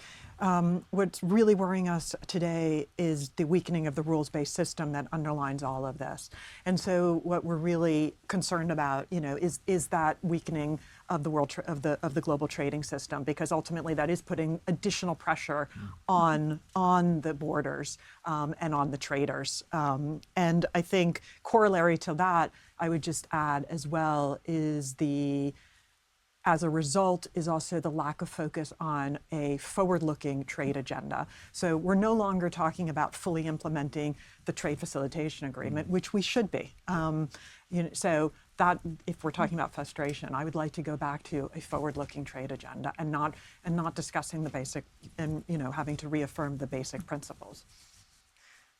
What's really worrying us today is the weakening of the rules-based system that underlines all of this. And so what we're really concerned about, is that weakening of the of the global trading system, because ultimately that is putting additional pressure on the borders and on the traders. And I think corollary to that, I would just add as well, is as a result is also the lack of focus on a forward-looking trade agenda. So we're no longer talking about fully implementing the trade facilitation agreement, which we should be. So that, if we're talking about frustration, I would like to go back to a forward-looking trade agenda and not discussing the basic and having to reaffirm the basic principles.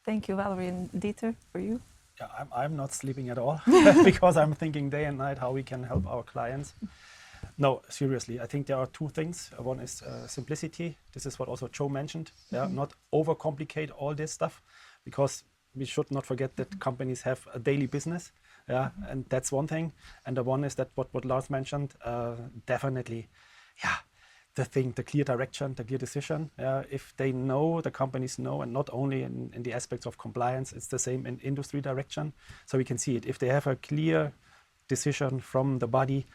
Thank you, Valerie. And Dieter, for you? Yeah, I'm not sleeping at all because I'm thinking day and night how we can help our clients. No, seriously, I think there are two things. One is simplicity. This is what also Joe mentioned. Yeah, not overcomplicate all this stuff, because we should not forget that companies have a daily business. Yeah, and that's one thing. And the one is that what Lars mentioned, definitely, yeah, the clear direction, the clear decision. If they know, the companies know, and not only in the aspects of compliance, it's the same in industry direction. So we can see it. If they have a clear decision from the body,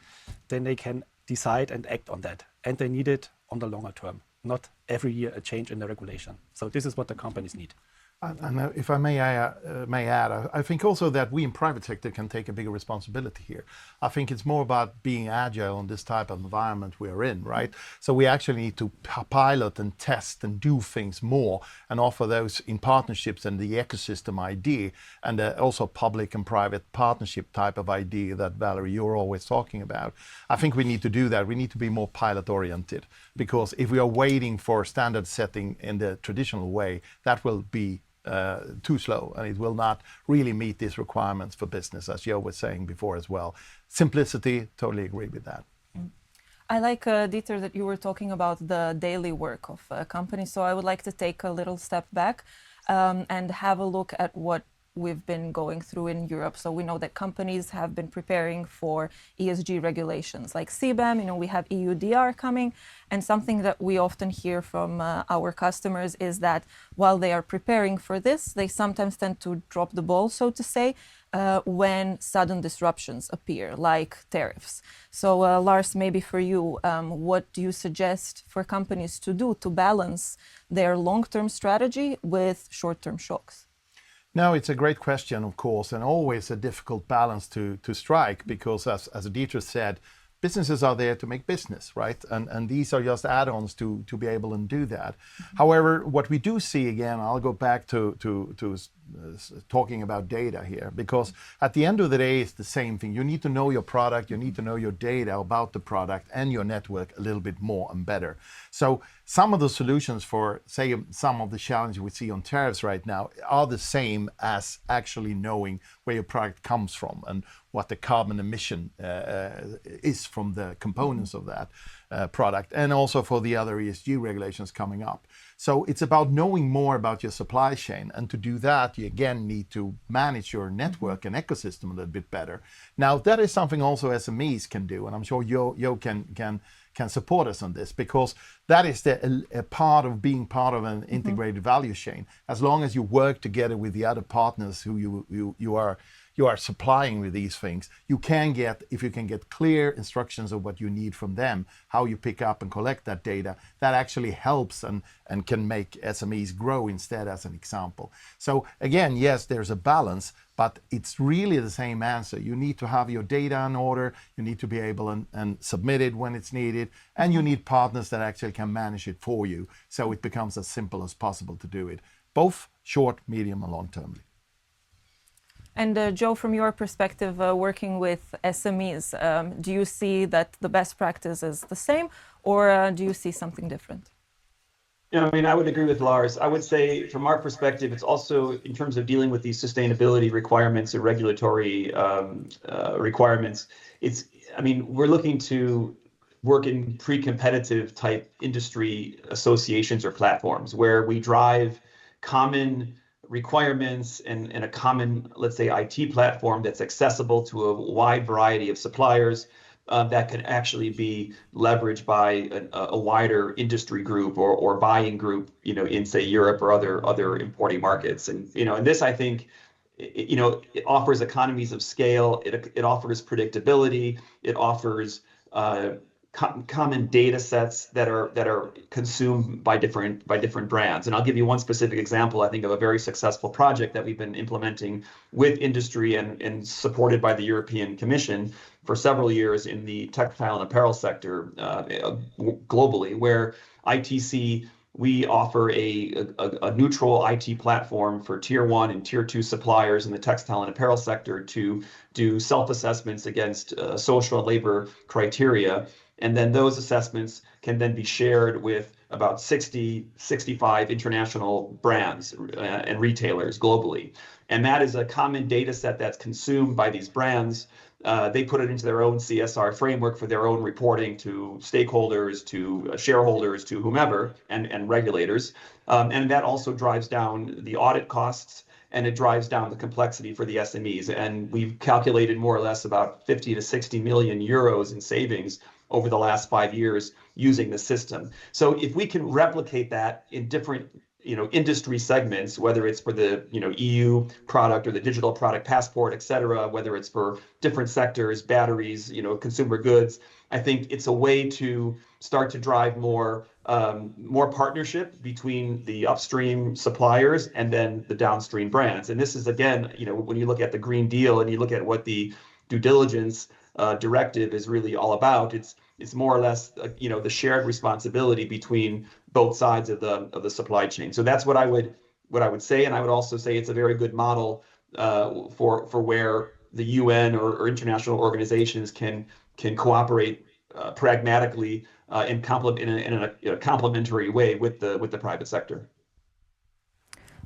then they can decide and act on that. And they need it on the longer term, not every year a change in the regulation. So this is what the companies need. And if I may add, I think also that we in private sector can take a bigger responsibility here. I think it's more about being agile in this type of environment we're in, right? So we actually need to pilot and test and do things more and offer those in partnerships and the ecosystem idea, and also public and private partnership type of idea that, Valerie, you're always talking about. I think we need to do that. We need to be more pilot oriented, because if we are waiting for standard setting in the traditional way, that will be too slow, and it will not really meet these requirements for business, as Joe was saying before as well. Simplicity, totally agree with that. I like, Dieter, that you were talking about the daily work of a company. So I would like to take a little step back and have a look at what we've been going through in Europe. So we know that companies have been preparing for ESG regulations like CBAM. We have EUDR coming, and something that we often hear from our customers is that while they are preparing for this, they sometimes tend to drop the ball, so to say, when sudden disruptions appear, like tariffs. So Lars, maybe for you, what do you suggest for companies to do to balance their long-term strategy with short-term shocks? No, it's a great question, of course, and always a difficult balance to strike, because as Dieter said, businesses are there to make business, right? And these are just add-ons to be able to do that. However, what we do see, again, I'll go back to talking about data here, because at the end of the day, it's the same thing. You need to know your product, you need to know your data about the product and your network a little bit more and better. So some of the solutions for, say, some of the challenges we see on tariffs right now are the same as actually knowing where your product comes from and what the carbon emission is from the components of that product, and also for the other ESG regulations coming up. So it's about knowing more about your supply chain, and to do that, you again need to manage your network and ecosystem a little bit better. Now, that is something also SMEs can do, and I'm sure Yo can support us on this, because that is a part of being part of an integrated value chain. As long as you work together with the other partners who you are supplying with these things, if you can get clear instructions of what you need from them, how you pick up and collect that data, that actually helps and can make SMEs grow instead, as an example. So again, yes, there's a balance, but it's really the same answer. You need to have your data in order, you need to be able and submit it when it's needed, and you need partners that actually can manage it for you, so it becomes as simple as possible to do it, both short, medium, and long termly. And Joe, from your perspective, working with SMEs, do you see that the best practice is the same, or do you see something different? Yeah, I mean, I would agree with Lars. I would say from our perspective, it's also in terms of dealing with these sustainability requirements and regulatory requirements. We're looking to work in pre-competitive type industry associations or platforms where we drive common requirements and a common, let's say, IT platform that's accessible to a wide variety of suppliers. that can actually be leveraged by a wider industry group or buying group, in say Europe or other importing markets. And and this, I think, it offers economies of scale. It offers predictability. It offers common data sets that are consumed by different brands. And I'll give you one specific example, I think, of a very successful project that we've been implementing with industry and supported by the European Commission for several years in the textile and apparel sector globally, where ITC, we offer a neutral IT platform for tier 1 and tier 2 suppliers in the textile and apparel sector to do self-assessments against social and labor criteria. And then those assessments can then be shared with about 65 international brands and retailers globally. And that is a common data set that's consumed by these brands. They put it into their own CSR framework for their own reporting to stakeholders, to shareholders, to whomever, and regulators. And that also drives down the audit costs, and it drives down the complexity for the SMEs. And we've calculated more or less about 50 to 60 million euros in savings over the last 5 years using the system. So if we can replicate that in different industry segments, whether it's for the EU product or the digital product passport, et cetera, whether it's for different sectors, batteries, consumer goods, I think it's a way to start to drive more partnership between the upstream suppliers and then the downstream brands. And this is, again, when you look at the Green Deal and you look at what the due diligence directive is really all about, it's more or less the shared responsibility between both sides of the supply chain. So that's what I would say, and I would also say it's a very good model for where the UN or international organizations can cooperate pragmatically in a complementary way with the private sector.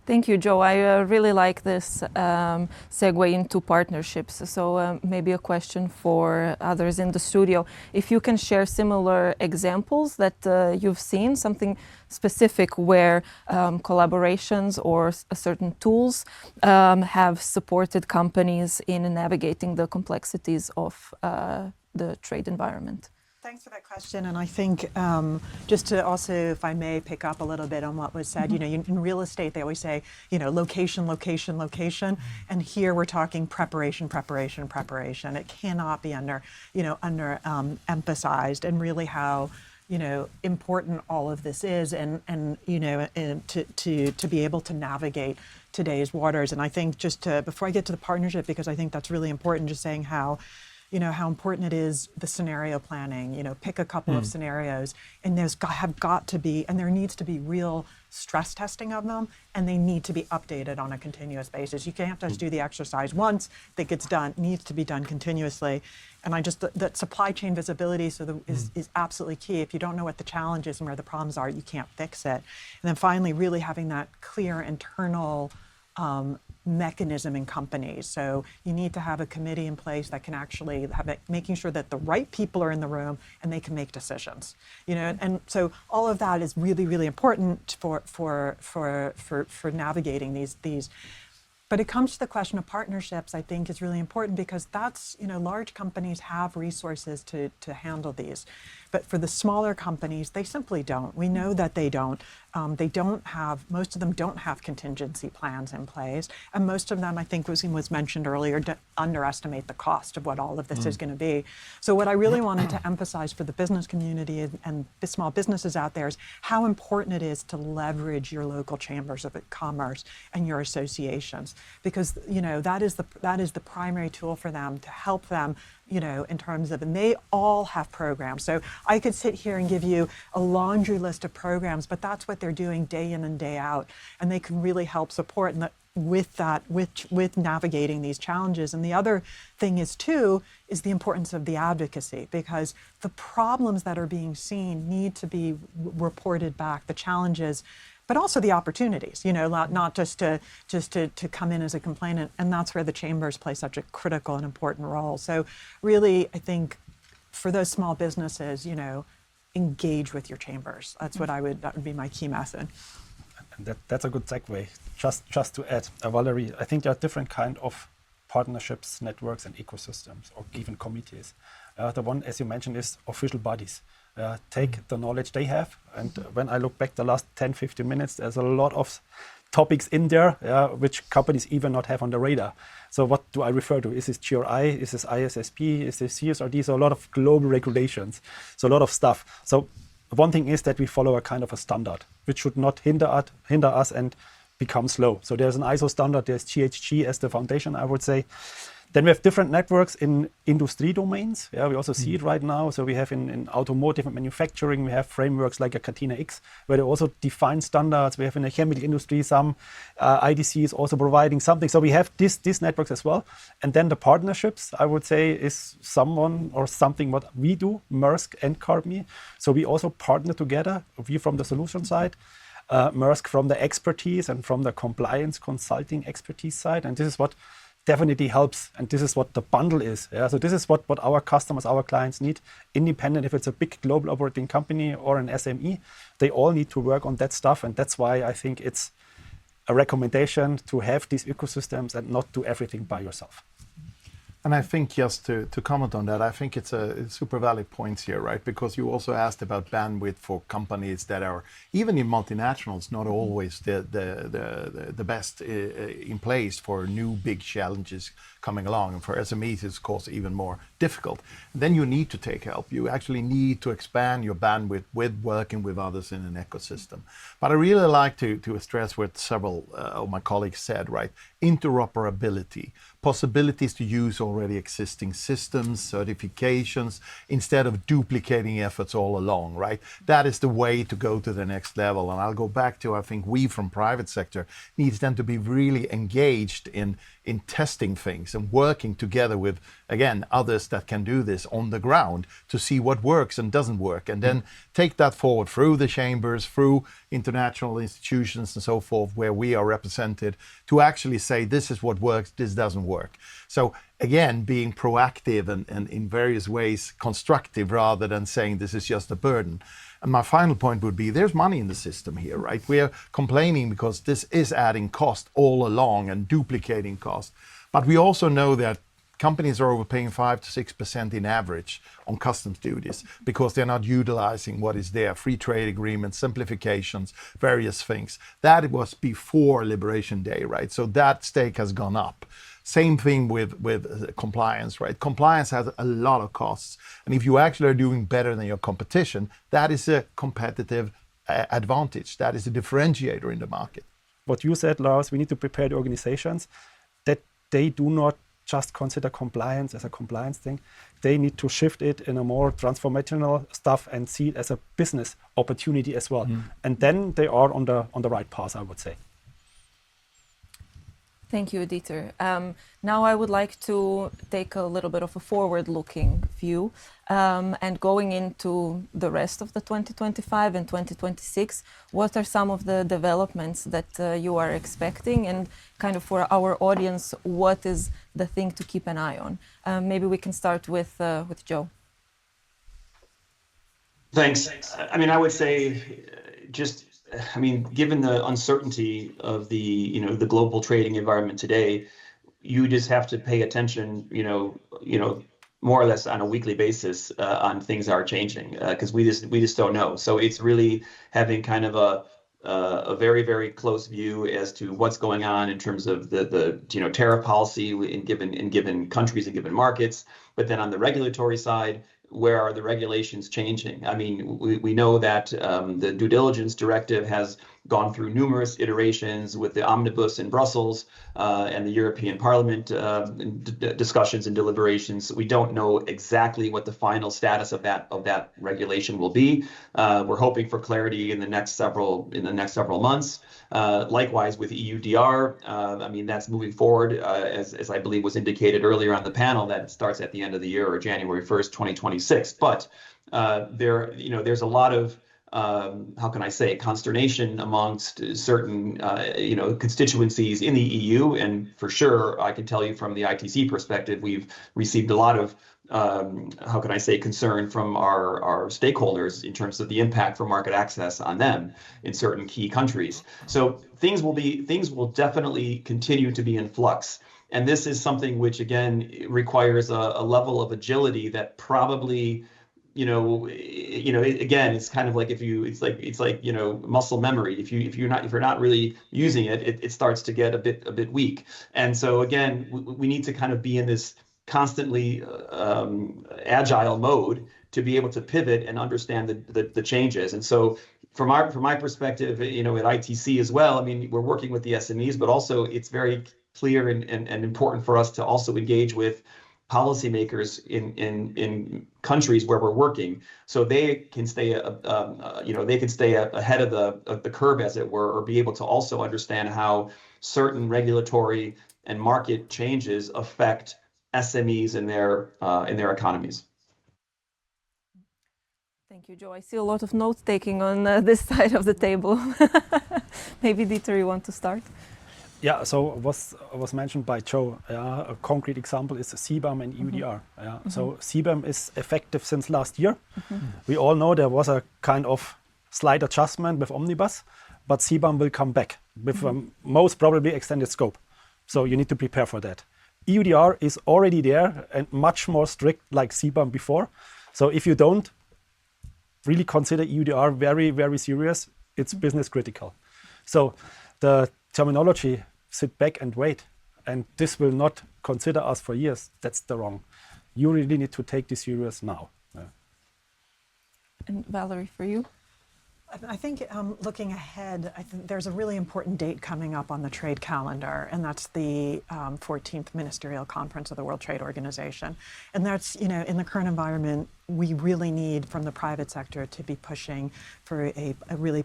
Thank you, Joe. I really like this segue into partnerships. So maybe a question for others in the studio. If you can share similar examples that you've seen, something specific where collaborations or certain tools have supported companies in navigating the complexities of the trade environment. Thanks for that question. And I think just to also, if I may, pick up a little bit on what was said, in real estate, they always say, location, location, location. And here we're talking preparation, preparation, preparation. It cannot be emphasized, and really how important all of this is, and to be able to navigate today's waters. And I think before I get to the partnership, because I think that's really important, just saying how important it is, the scenario planning, pick a couple of scenarios, and have got to be, and there needs to be real stress testing of them, and they need to be updated on a continuous basis. You can't just do the exercise once, think it's done. It needs to be done continuously. And that supply chain visibility is absolutely key. If you don't know what the challenge is and where the problems are, you can't fix it. And then finally, really having that clear internal mechanism in companies. So you need to have a committee in place that can actually making sure that the right people are in the room and they can make decisions. And so all of that is really, really important for navigating these. But it comes to the question of partnerships, I think is really important, because that's, large companies have resources to handle these. But for the smaller companies, they simply don't. We know that they don't. Most of them don't have contingency plans in place. And most of them, I think was mentioned earlier, underestimate the cost of what all of this is going to be. So what I really wanted to emphasize for the business community and the small businesses out there is how important it is to leverage your local chambers of commerce and your associations. Because, that is the primary tool for them to help them, in terms of, and they all have programs. So I could sit here and give you a laundry list of programs, but that's what they're doing day in and day out. And they can really help support with navigating these challenges. And the other thing is the importance of the advocacy, because the problems that are being seen need to be reported back, the challenges, but also the opportunities, not just to come in as a complainant. And that's where the chambers play such a critical and important role. So really, I think for those small businesses, engage with your chambers. That would be my key message. And that's a good segue. Just to add, Valerie, I think there are different kind of partnerships, networks, and ecosystems, or even committees. The one, as you mentioned, is official bodies. Take the knowledge they have. And when I look back the last 10, 15 minutes, there's a lot of topics in there which companies even not have on the radar. So what do I refer to? Is this GRI? Is this ISSP? Is this CSRD? So a lot of global regulations. So a lot of stuff. So one thing is that we follow a kind of a standard, which should not hinder us and become slow. So there's an ISO standard, there's GHG as the foundation, I would say. Then we have different networks in industry domains. Yeah, we also see it right now. So we have in automotive and manufacturing, we have frameworks like a Catena X, where they also define standards. We have in the chemical industry, some IDC is also providing something. So we have these networks as well. And then the partnerships, I would say, is someone or something what we do, Maersk and CarbMe. So we also partner together, we from the solution side, Maersk from the expertise and from the compliance consulting expertise side. And this is what definitely helps, and this is what the bundle is. Yeah? So this is what our customers, our clients need, independent if it's a big global operating company or an SME. They all need to work on that stuff, and that's why I think it's a recommendation to have these ecosystems and not do everything by yourself. And I think just to comment on that, I think it's a super valid point here, right? Because you also asked about bandwidth for companies that are, even in multinationals, not always the best in place for new big challenges coming along. And for SMEs, it's of course even more difficult. Then you need to take help. You actually need to expand your bandwidth with working with others in an ecosystem. But I really like to stress what several of my colleagues said, right? Interoperability, possibilities to use already existing systems, certifications, instead of duplicating efforts all along, right? That is the way to go to the next level. And I'll go back to, I think we from private sector needs then to be really engaged in testing things and working together with, again, others that can do this on the ground to see what works and doesn't work. And then take that forward through the chambers, through international institutions and so forth, where we are represented, to actually say, this is what works, this doesn't work. So again, being proactive and in various ways constructive rather than saying this is just a burden. And my final point would be there's money in the system here, right? We are complaining because this is adding cost all along and duplicating cost. But we also know that companies are overpaying 5 to 6% in average on customs duties because they're not utilizing what is there, free trade agreements, simplifications, various things. That was before Liberation Day, right? So that stake has gone up. Same thing with compliance, right? Compliance has a lot of costs. And if you actually are doing better than your competition, that is a competitive advantage. That is a differentiator in the market. What you said, Lars, we need to prepare the organizations that they do not just consider compliance as a compliance thing. They need to shift it in a more transformational stuff and see it as a business opportunity as well. And then they are on the right path, I would say. Thank you, Dieter. Now I would like to take a little bit of a forward-looking view and going into the rest of the 2025 and 2026, what are some of the developments that you are expecting, and kind of for our audience, what is the thing to keep an eye on? Maybe we can start with Joe. Thanks. I mean, I would say given the uncertainty of the global trading environment today, you just have to pay attention, more or less on a weekly basis on things are changing because we just don't know. So it's really having kind of a very, very close view as to what's going on in terms of the tariff policy in given countries and given markets. But then on the regulatory side, where are the regulations changing? I mean, we know that the due diligence directive has gone through numerous iterations with the omnibus in Brussels and the European Parliament discussions and deliberations. We don't know exactly what the final status of that regulation will be. We're hoping for clarity in the next several months. Likewise with EUDR, that's moving forward as I believe was indicated earlier on the panel, that it starts at the end of the year or January 1st, 2026. But there's a lot of consternation amongst certain, constituencies in the EU. And for sure, I can tell you from the ITC perspective, we've received a lot of, concern from our stakeholders in terms of the impact for market access on them in certain key countries. So things will definitely continue to be in flux. And this is something which, again, requires a level of agility that probably, again, it's kind of like it's like muscle memory. If you're not really using it, it starts to get a bit weak. And so again, we need to kind of be in this constantly agile mode to be able to pivot and understand the changes. And so from my perspective, at ITC as well, I mean, we're working with the SMEs, but also it's very clear and important for us to also engage with policymakers in countries where we're working, so they can stay ahead of the curve, as it were, or be able to also understand how certain regulatory and market changes affect SMEs in their economies. Thank you, Joe. I see a lot of note taking on this side of the table. Maybe Dieter, you want to start? Yeah, so was mentioned by Joe. A concrete example is CBAM and EUDR. So CBAM is effective since last year. We all know there was a kind of slight adjustment with Omnibus, but CBAM will come back with most probably extended scope. So you need to prepare for that. EUDR is already there and much more strict like CBAM before. So if you don't really consider EUDR very, very serious, it's business critical. So the terminology, sit back and wait, and this will not consider us for years, that's the wrong. You really need to take this serious now. And Valerie, for you? I think looking ahead, I think there's a really important date coming up on the trade calendar, and that's the 14th Ministerial Conference of the World Trade Organization. And that's, in the current environment, we really need from the private sector to be pushing for a really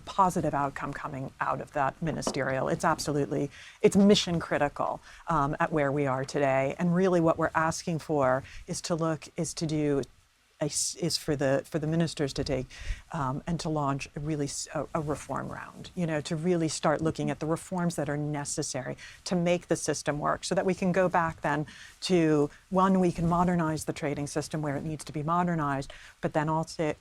positive outcome coming out of that ministerial. It's mission critical at where we are today. And really what we're asking for is for the ministers to take and to launch a reform round, to really start looking at the reforms that are necessary to make the system work, so that we can go back then to, one, we can modernize the trading system where it needs to be modernized, but then also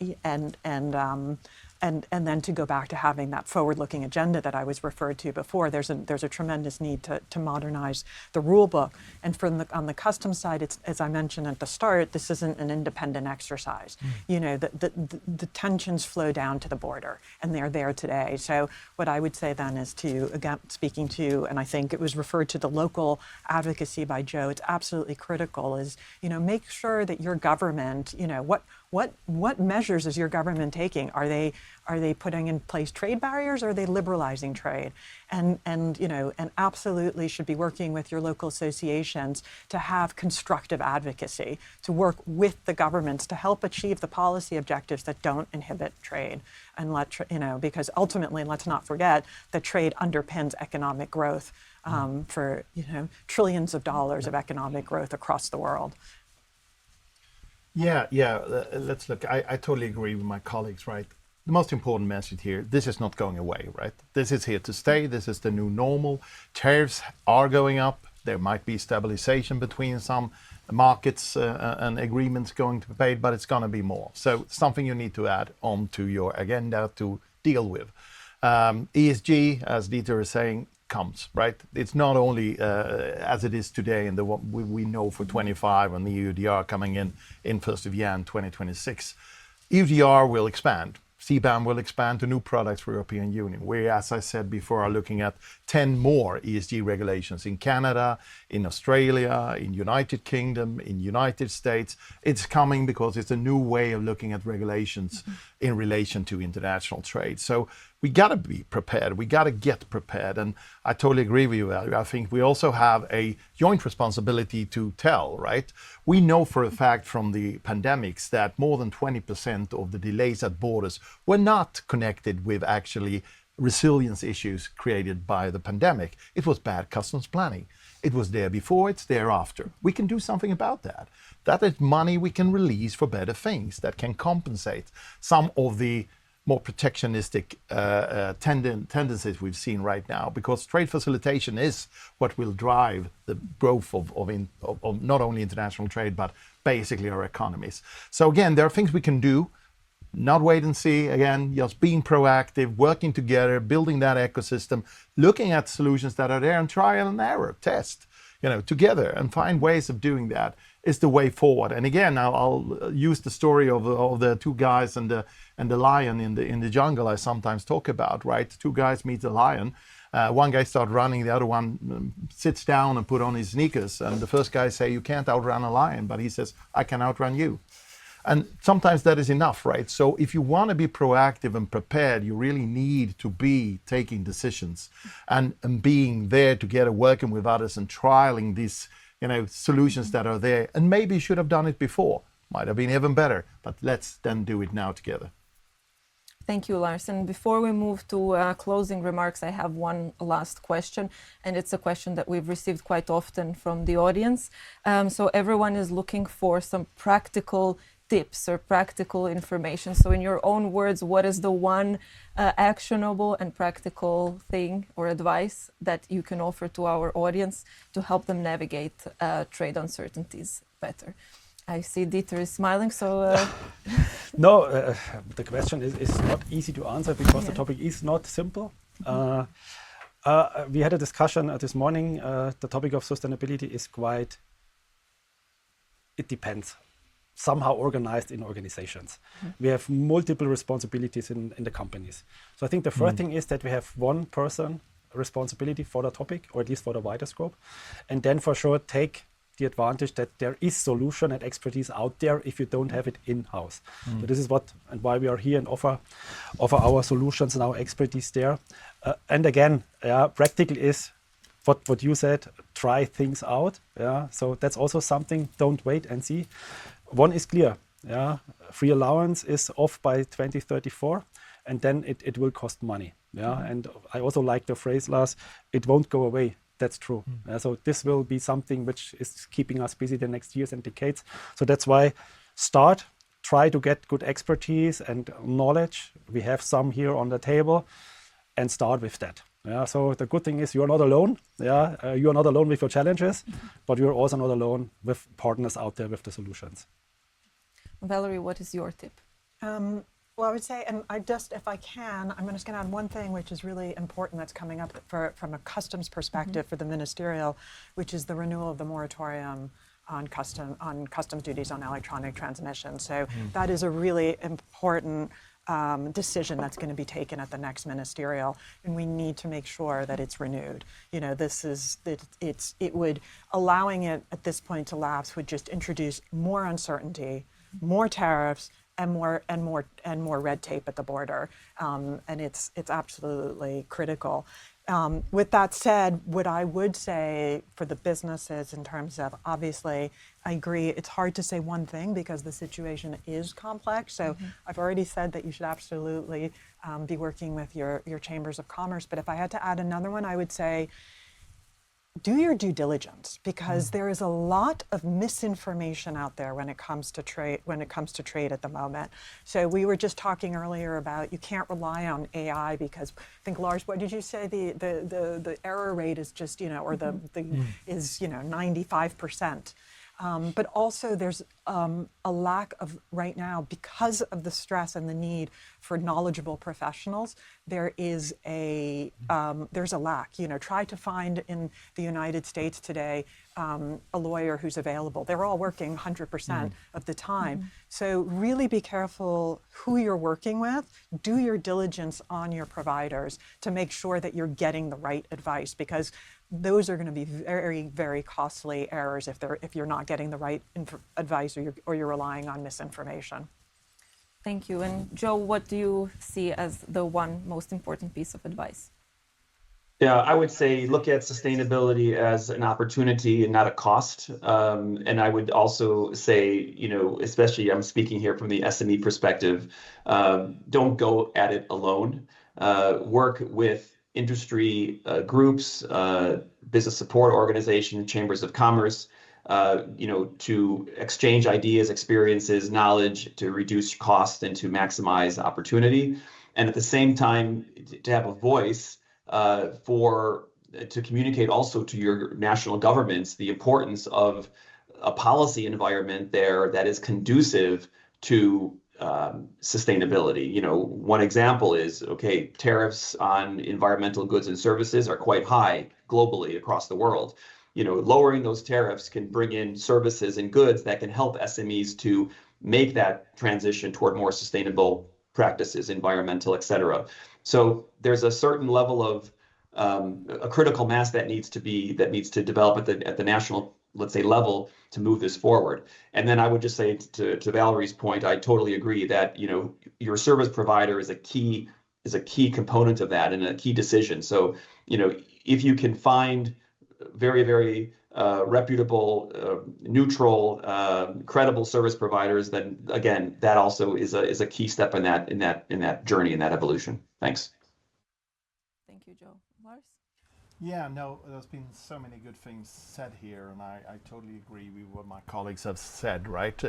and then to go back to having that forward-looking agenda that I was referred to before. There's a tremendous need to modernize the rule book. And on the customs side, it's, as I mentioned at the start, this isn't an independent exercise. The tensions flow down to the border, and they're there today. So what I would say then is again, speaking to, and I think it was referred to the local advocacy by Joe, it's absolutely critical, is, make sure that your government, what measures is your government taking? Are they putting in place trade barriers, or are they liberalizing trade? And absolutely should be working with your local associations to have constructive advocacy, to work with the governments to help achieve the policy objectives that don't inhibit trade. And because ultimately, let's not forget that trade underpins economic growth for trillions of dollars of economic growth across the world. Yeah. Let's look. I totally agree with my colleagues, right? The most important message here, this is not going away, right? This is here to stay. This is the new normal. Tariffs are going up. There might be stabilization between some markets and agreements going to be paid, but it's going to be more. So something you need to add on to your agenda to deal with. ESG, as Dieter is saying, comes, right? It's not only as it is today and we know for 25 and the EUDR coming in 1st of Jan 2026. EUDR will expand. CBAM will expand to new products for European Union. We, as I said before, are looking at 10 more ESG regulations in Canada, in Australia, in United Kingdom, in United States. It's coming because it's a new way of looking at regulations in relation to international trade. So we got to be prepared. We got to get prepared. And I totally agree with you, Valerie. I think we also have a joint responsibility to tell, right? We know for a fact from the pandemics that more than 20% of the delays at borders were not connected with actually resilience issues created by the pandemic. It was bad customs planning. It was there before, it's there after. We can do something about that. That is money we can release for better things that can compensate some of the more protectionistic tendencies we've seen right now, because trade facilitation is what will drive the growth of not only international trade, but basically our economies. So again, there are things we can do, not wait and see, again, just being proactive, working together, building that ecosystem, looking at solutions that are there and trial and error, test. together and find ways of doing that is the way forward. And again, I'll use the story of the two guys and the lion in the jungle I sometimes talk about, right? Two guys meet a lion. One guy starts running, the other one sits down and put on his sneakers. And the first guy say, you can't outrun a lion, but he says, I can outrun you. And sometimes that is enough, right? So if you want to be proactive and prepared, you really need to be taking decisions and being there together, working with others and trialing these, solutions that are there. And maybe you should have done it before. Might have been even better, but let's then do it now together. Thank you, Lars. And before we move to closing remarks, I have one last question, and it's a question that we've received quite often from the audience. So everyone is looking for some practical tips or practical information. So in your own words, what is the one actionable and practical thing or advice that you can offer to our audience to help them navigate trade uncertainties better? I see Dieter is smiling, so... No, the question is not easy to answer because the topic is not simple. We had a discussion this morning. The topic of sustainability is quite, it depends, somehow organized in organizations. We have multiple responsibilities in the companies. So I think the first thing is that we have one person responsibility for the topic, or at least for the wider scope, and then for sure take the advantage that there is solution and expertise out there if you don't have it in-house. So this is what and why we are here and offer our solutions and our expertise there. And again, practical is what you said, try things out. So that's also something, don't wait and see. One is clear, free allowance is off by 2034, and then it will cost money. And I also like the phrase, Lars, it won't go away. That's true. So this will be something which is keeping us busy the next years and decades. So that's why try to get good expertise and knowledge. We have some here on the table, and start with that. So the good thing is you're not alone. You're not alone with your challenges, but you're also not alone with partners out there with the solutions. Valerie, what is your tip? Well, I would say, and if I can, I'm just going to add one thing which is really important that's coming up from a customs perspective for the ministerial, which is the renewal of the moratorium on customs duties on electronic transmission. So that is a really important decision that's going to be taken at the next ministerial, and we need to make sure that it's renewed. Allowing it at this point to lapse would just introduce more uncertainty, more tariffs, and more red tape at the border, and it's absolutely critical. With that said, what I would say for the businesses in terms of, obviously, I agree, it's hard to say one thing because the situation is complex. So I've already said that you should absolutely be working with your chambers of commerce. But if I had to add another one, I would say, do your due diligence, because there is a lot of misinformation out there when it comes to trade at the moment. So we were just talking earlier about you can't rely on AI because I think, Lars, what did you say? The error rate is just, is 95%. But also there's a lack of, right now, because of the stress and the need for knowledgeable professionals, there's a lack. Try to find in the United States today a lawyer who's available. They're all working 100% of the time. So really be careful who you're working with. Do your diligence on your providers to make sure that you're getting the right advice, because those are going to be very, very costly errors if you're not getting the right advice or you're relying on misinformation. Thank you. And Joe, what do you see as the one most important piece of advice? Yeah, I would say look at sustainability as an opportunity and not a cost. And I would also say, especially I'm speaking here from the SME perspective, don't go at it alone. Work with industry groups, business support organizations, chambers of commerce, to exchange ideas, experiences, knowledge, to reduce cost and to maximize opportunity. And at the same time, to have a voice to communicate also to your national governments the importance of a policy environment there that is conducive to sustainability. One example is, tariffs on environmental goods and services are quite high globally across the world. lowering those tariffs can bring in services and goods that can help SMEs to make that transition toward more sustainable practices, environmental, et cetera. So there's a certain level of a critical mass that needs to develop at the national, let's say, level to move this forward. And then I would just say to Valerie's point, I totally agree that your service provider is a key component of that and a key decision. So if you can find very, very reputable, neutral, credible service providers, then again, that also is a key step in that journey, in that evolution. Thanks. Thank you, Joe. Lars? Yeah, no, there's been so many good things said here, and I totally agree with what my colleagues have said, right?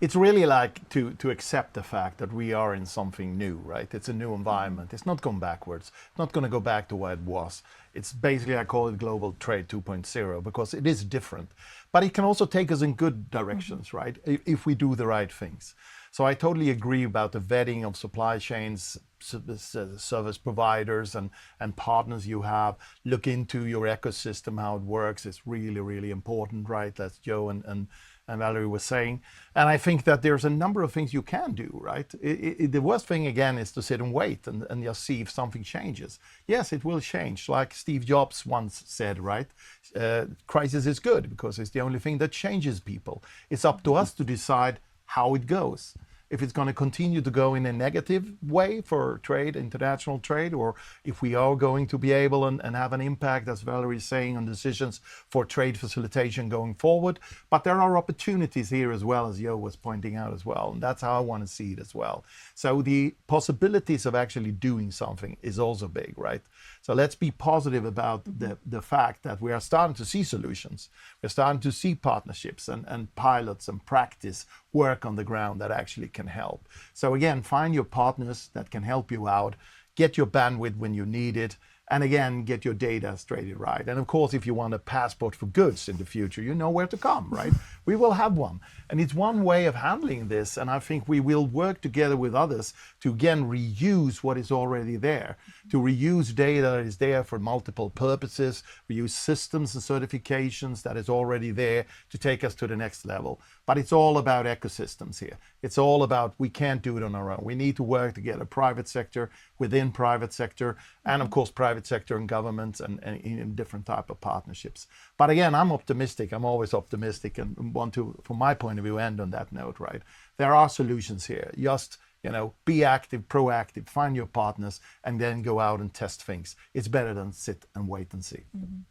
It's really like to accept the fact that we are in something new, right? It's a new environment. It's not going backwards. It's not going to go back to what it was. It's basically, I call it global trade 2.0, because it is different. But it can also take us in good directions, right? If we do the right things. So I totally agree about the vetting of supply chains, service providers and partners you have. Look into your ecosystem, how it works. It's really, really important, right? That's Joe and Valerie was saying. And I think that there's a number of things you can do, right? The worst thing, again, is to sit and wait and just see if something changes. Yes, it will change. Like Steve Jobs once said, right? Crisis is good because it's the only thing that changes people. It's up to us to decide how it goes. If it's going to continue to go in a negative way for trade, international trade, or if we are going to be able and have an impact, as Valerie is saying, on decisions for trade facilitation going forward. But there are opportunities here as well, as Joe was pointing out as well. And that's how I want to see it as well. So the possibilities of actually doing something is also big, right? So let's be positive about the fact that we are starting to see solutions. We're starting to see partnerships and pilots and practice work on the ground that actually can help. So again, find your partners that can help you out, get your bandwidth when you need it, and again, get your data straight right. And of course, if you want a passport for goods in the future, you know where to come, right? We will have one. And it's one way of handling this. And I think we will work together with others to, again, reuse what is already there, to reuse data that is there for multiple purposes, reuse systems and certifications that is already there to take us to the next level. But it's all about ecosystems here. It's all about, we can't do it on our own. We need to work together, private sector, within private sector, and of course, private sector and governments and in different type of partnerships. But again, I'm optimistic. I'm always optimistic and want to, from my point of view, end on that note, right? There are solutions here. Just, be active, proactive, find your partners, and then go out and test things. It's better than sit and wait and see. Mm-hmm.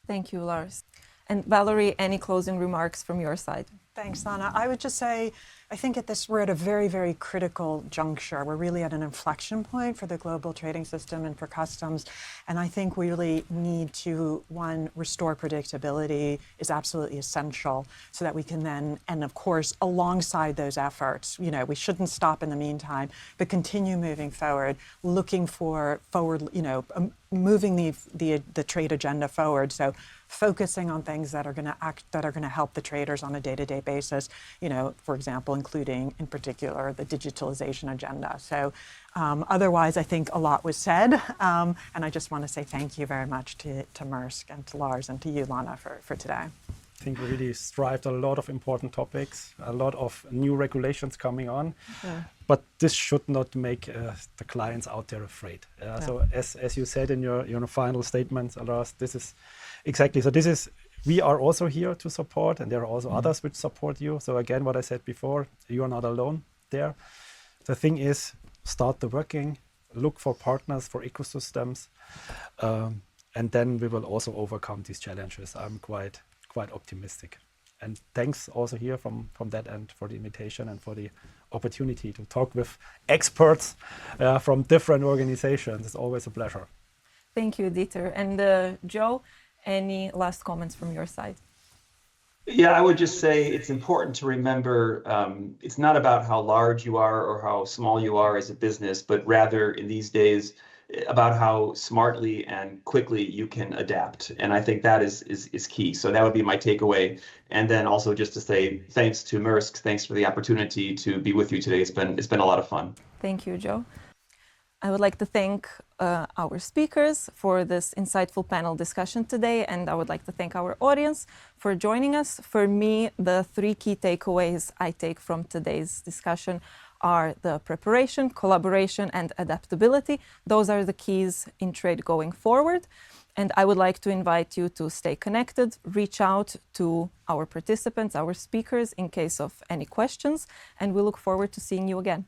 Thank you, Lars. And Valerie, any closing remarks from your side? Thanks, Lana. I would just say, I think we're at a very, very critical juncture. We're really at an inflection point for the global trading system and for customs. And I think we really need to, one, restore predictability is absolutely essential so that we can then, and of course, alongside those efforts, we shouldn't stop in the meantime, but continue moving forward, looking for forward, moving the trade agenda forward. So focusing on things that are going to help the traders on a day-to-day basis, for example, including in particular the digitalization agenda. So otherwise, I think a lot was said, and I just want to say thank you very much to Maersk and to Lars and to you, Lana, for today. I think we really strived a lot of important topics, a lot of new regulations coming on, but this should not make the clients out there afraid. So as you said in your final statement, Lars, this is exactly, so this is, we are also here to support, and there are also others which support you. So again, what I said before, you are not alone there. The thing is, start the working, look for partners, for ecosystems, and then we will also overcome these challenges. I'm quite optimistic. And thanks also here from that end for the invitation and for the opportunity to talk with experts from different organizations. It's always a pleasure. Thank you, Dieter. And Joe, any last comments from your side? Yeah, I would just say it's important to remember it's not about how large you are or how small you are as a business, but rather in these days about how smartly and quickly you can adapt. And I think that is key. So that would be my takeaway. And then also just to say thanks to Maersk. Thanks for the opportunity to be with you today. It's been a lot of fun. Thank you, Joe. I would like to thank our speakers for this insightful panel discussion today, and I would like to thank our audience for joining us. For me, the 3 key takeaways I take from today's discussion are the preparation, collaboration, and adaptability. Those are the keys in trade going forward. And I would like to invite you to stay connected, reach out to our participants, our speakers, in case of any questions, and we look forward to seeing you again.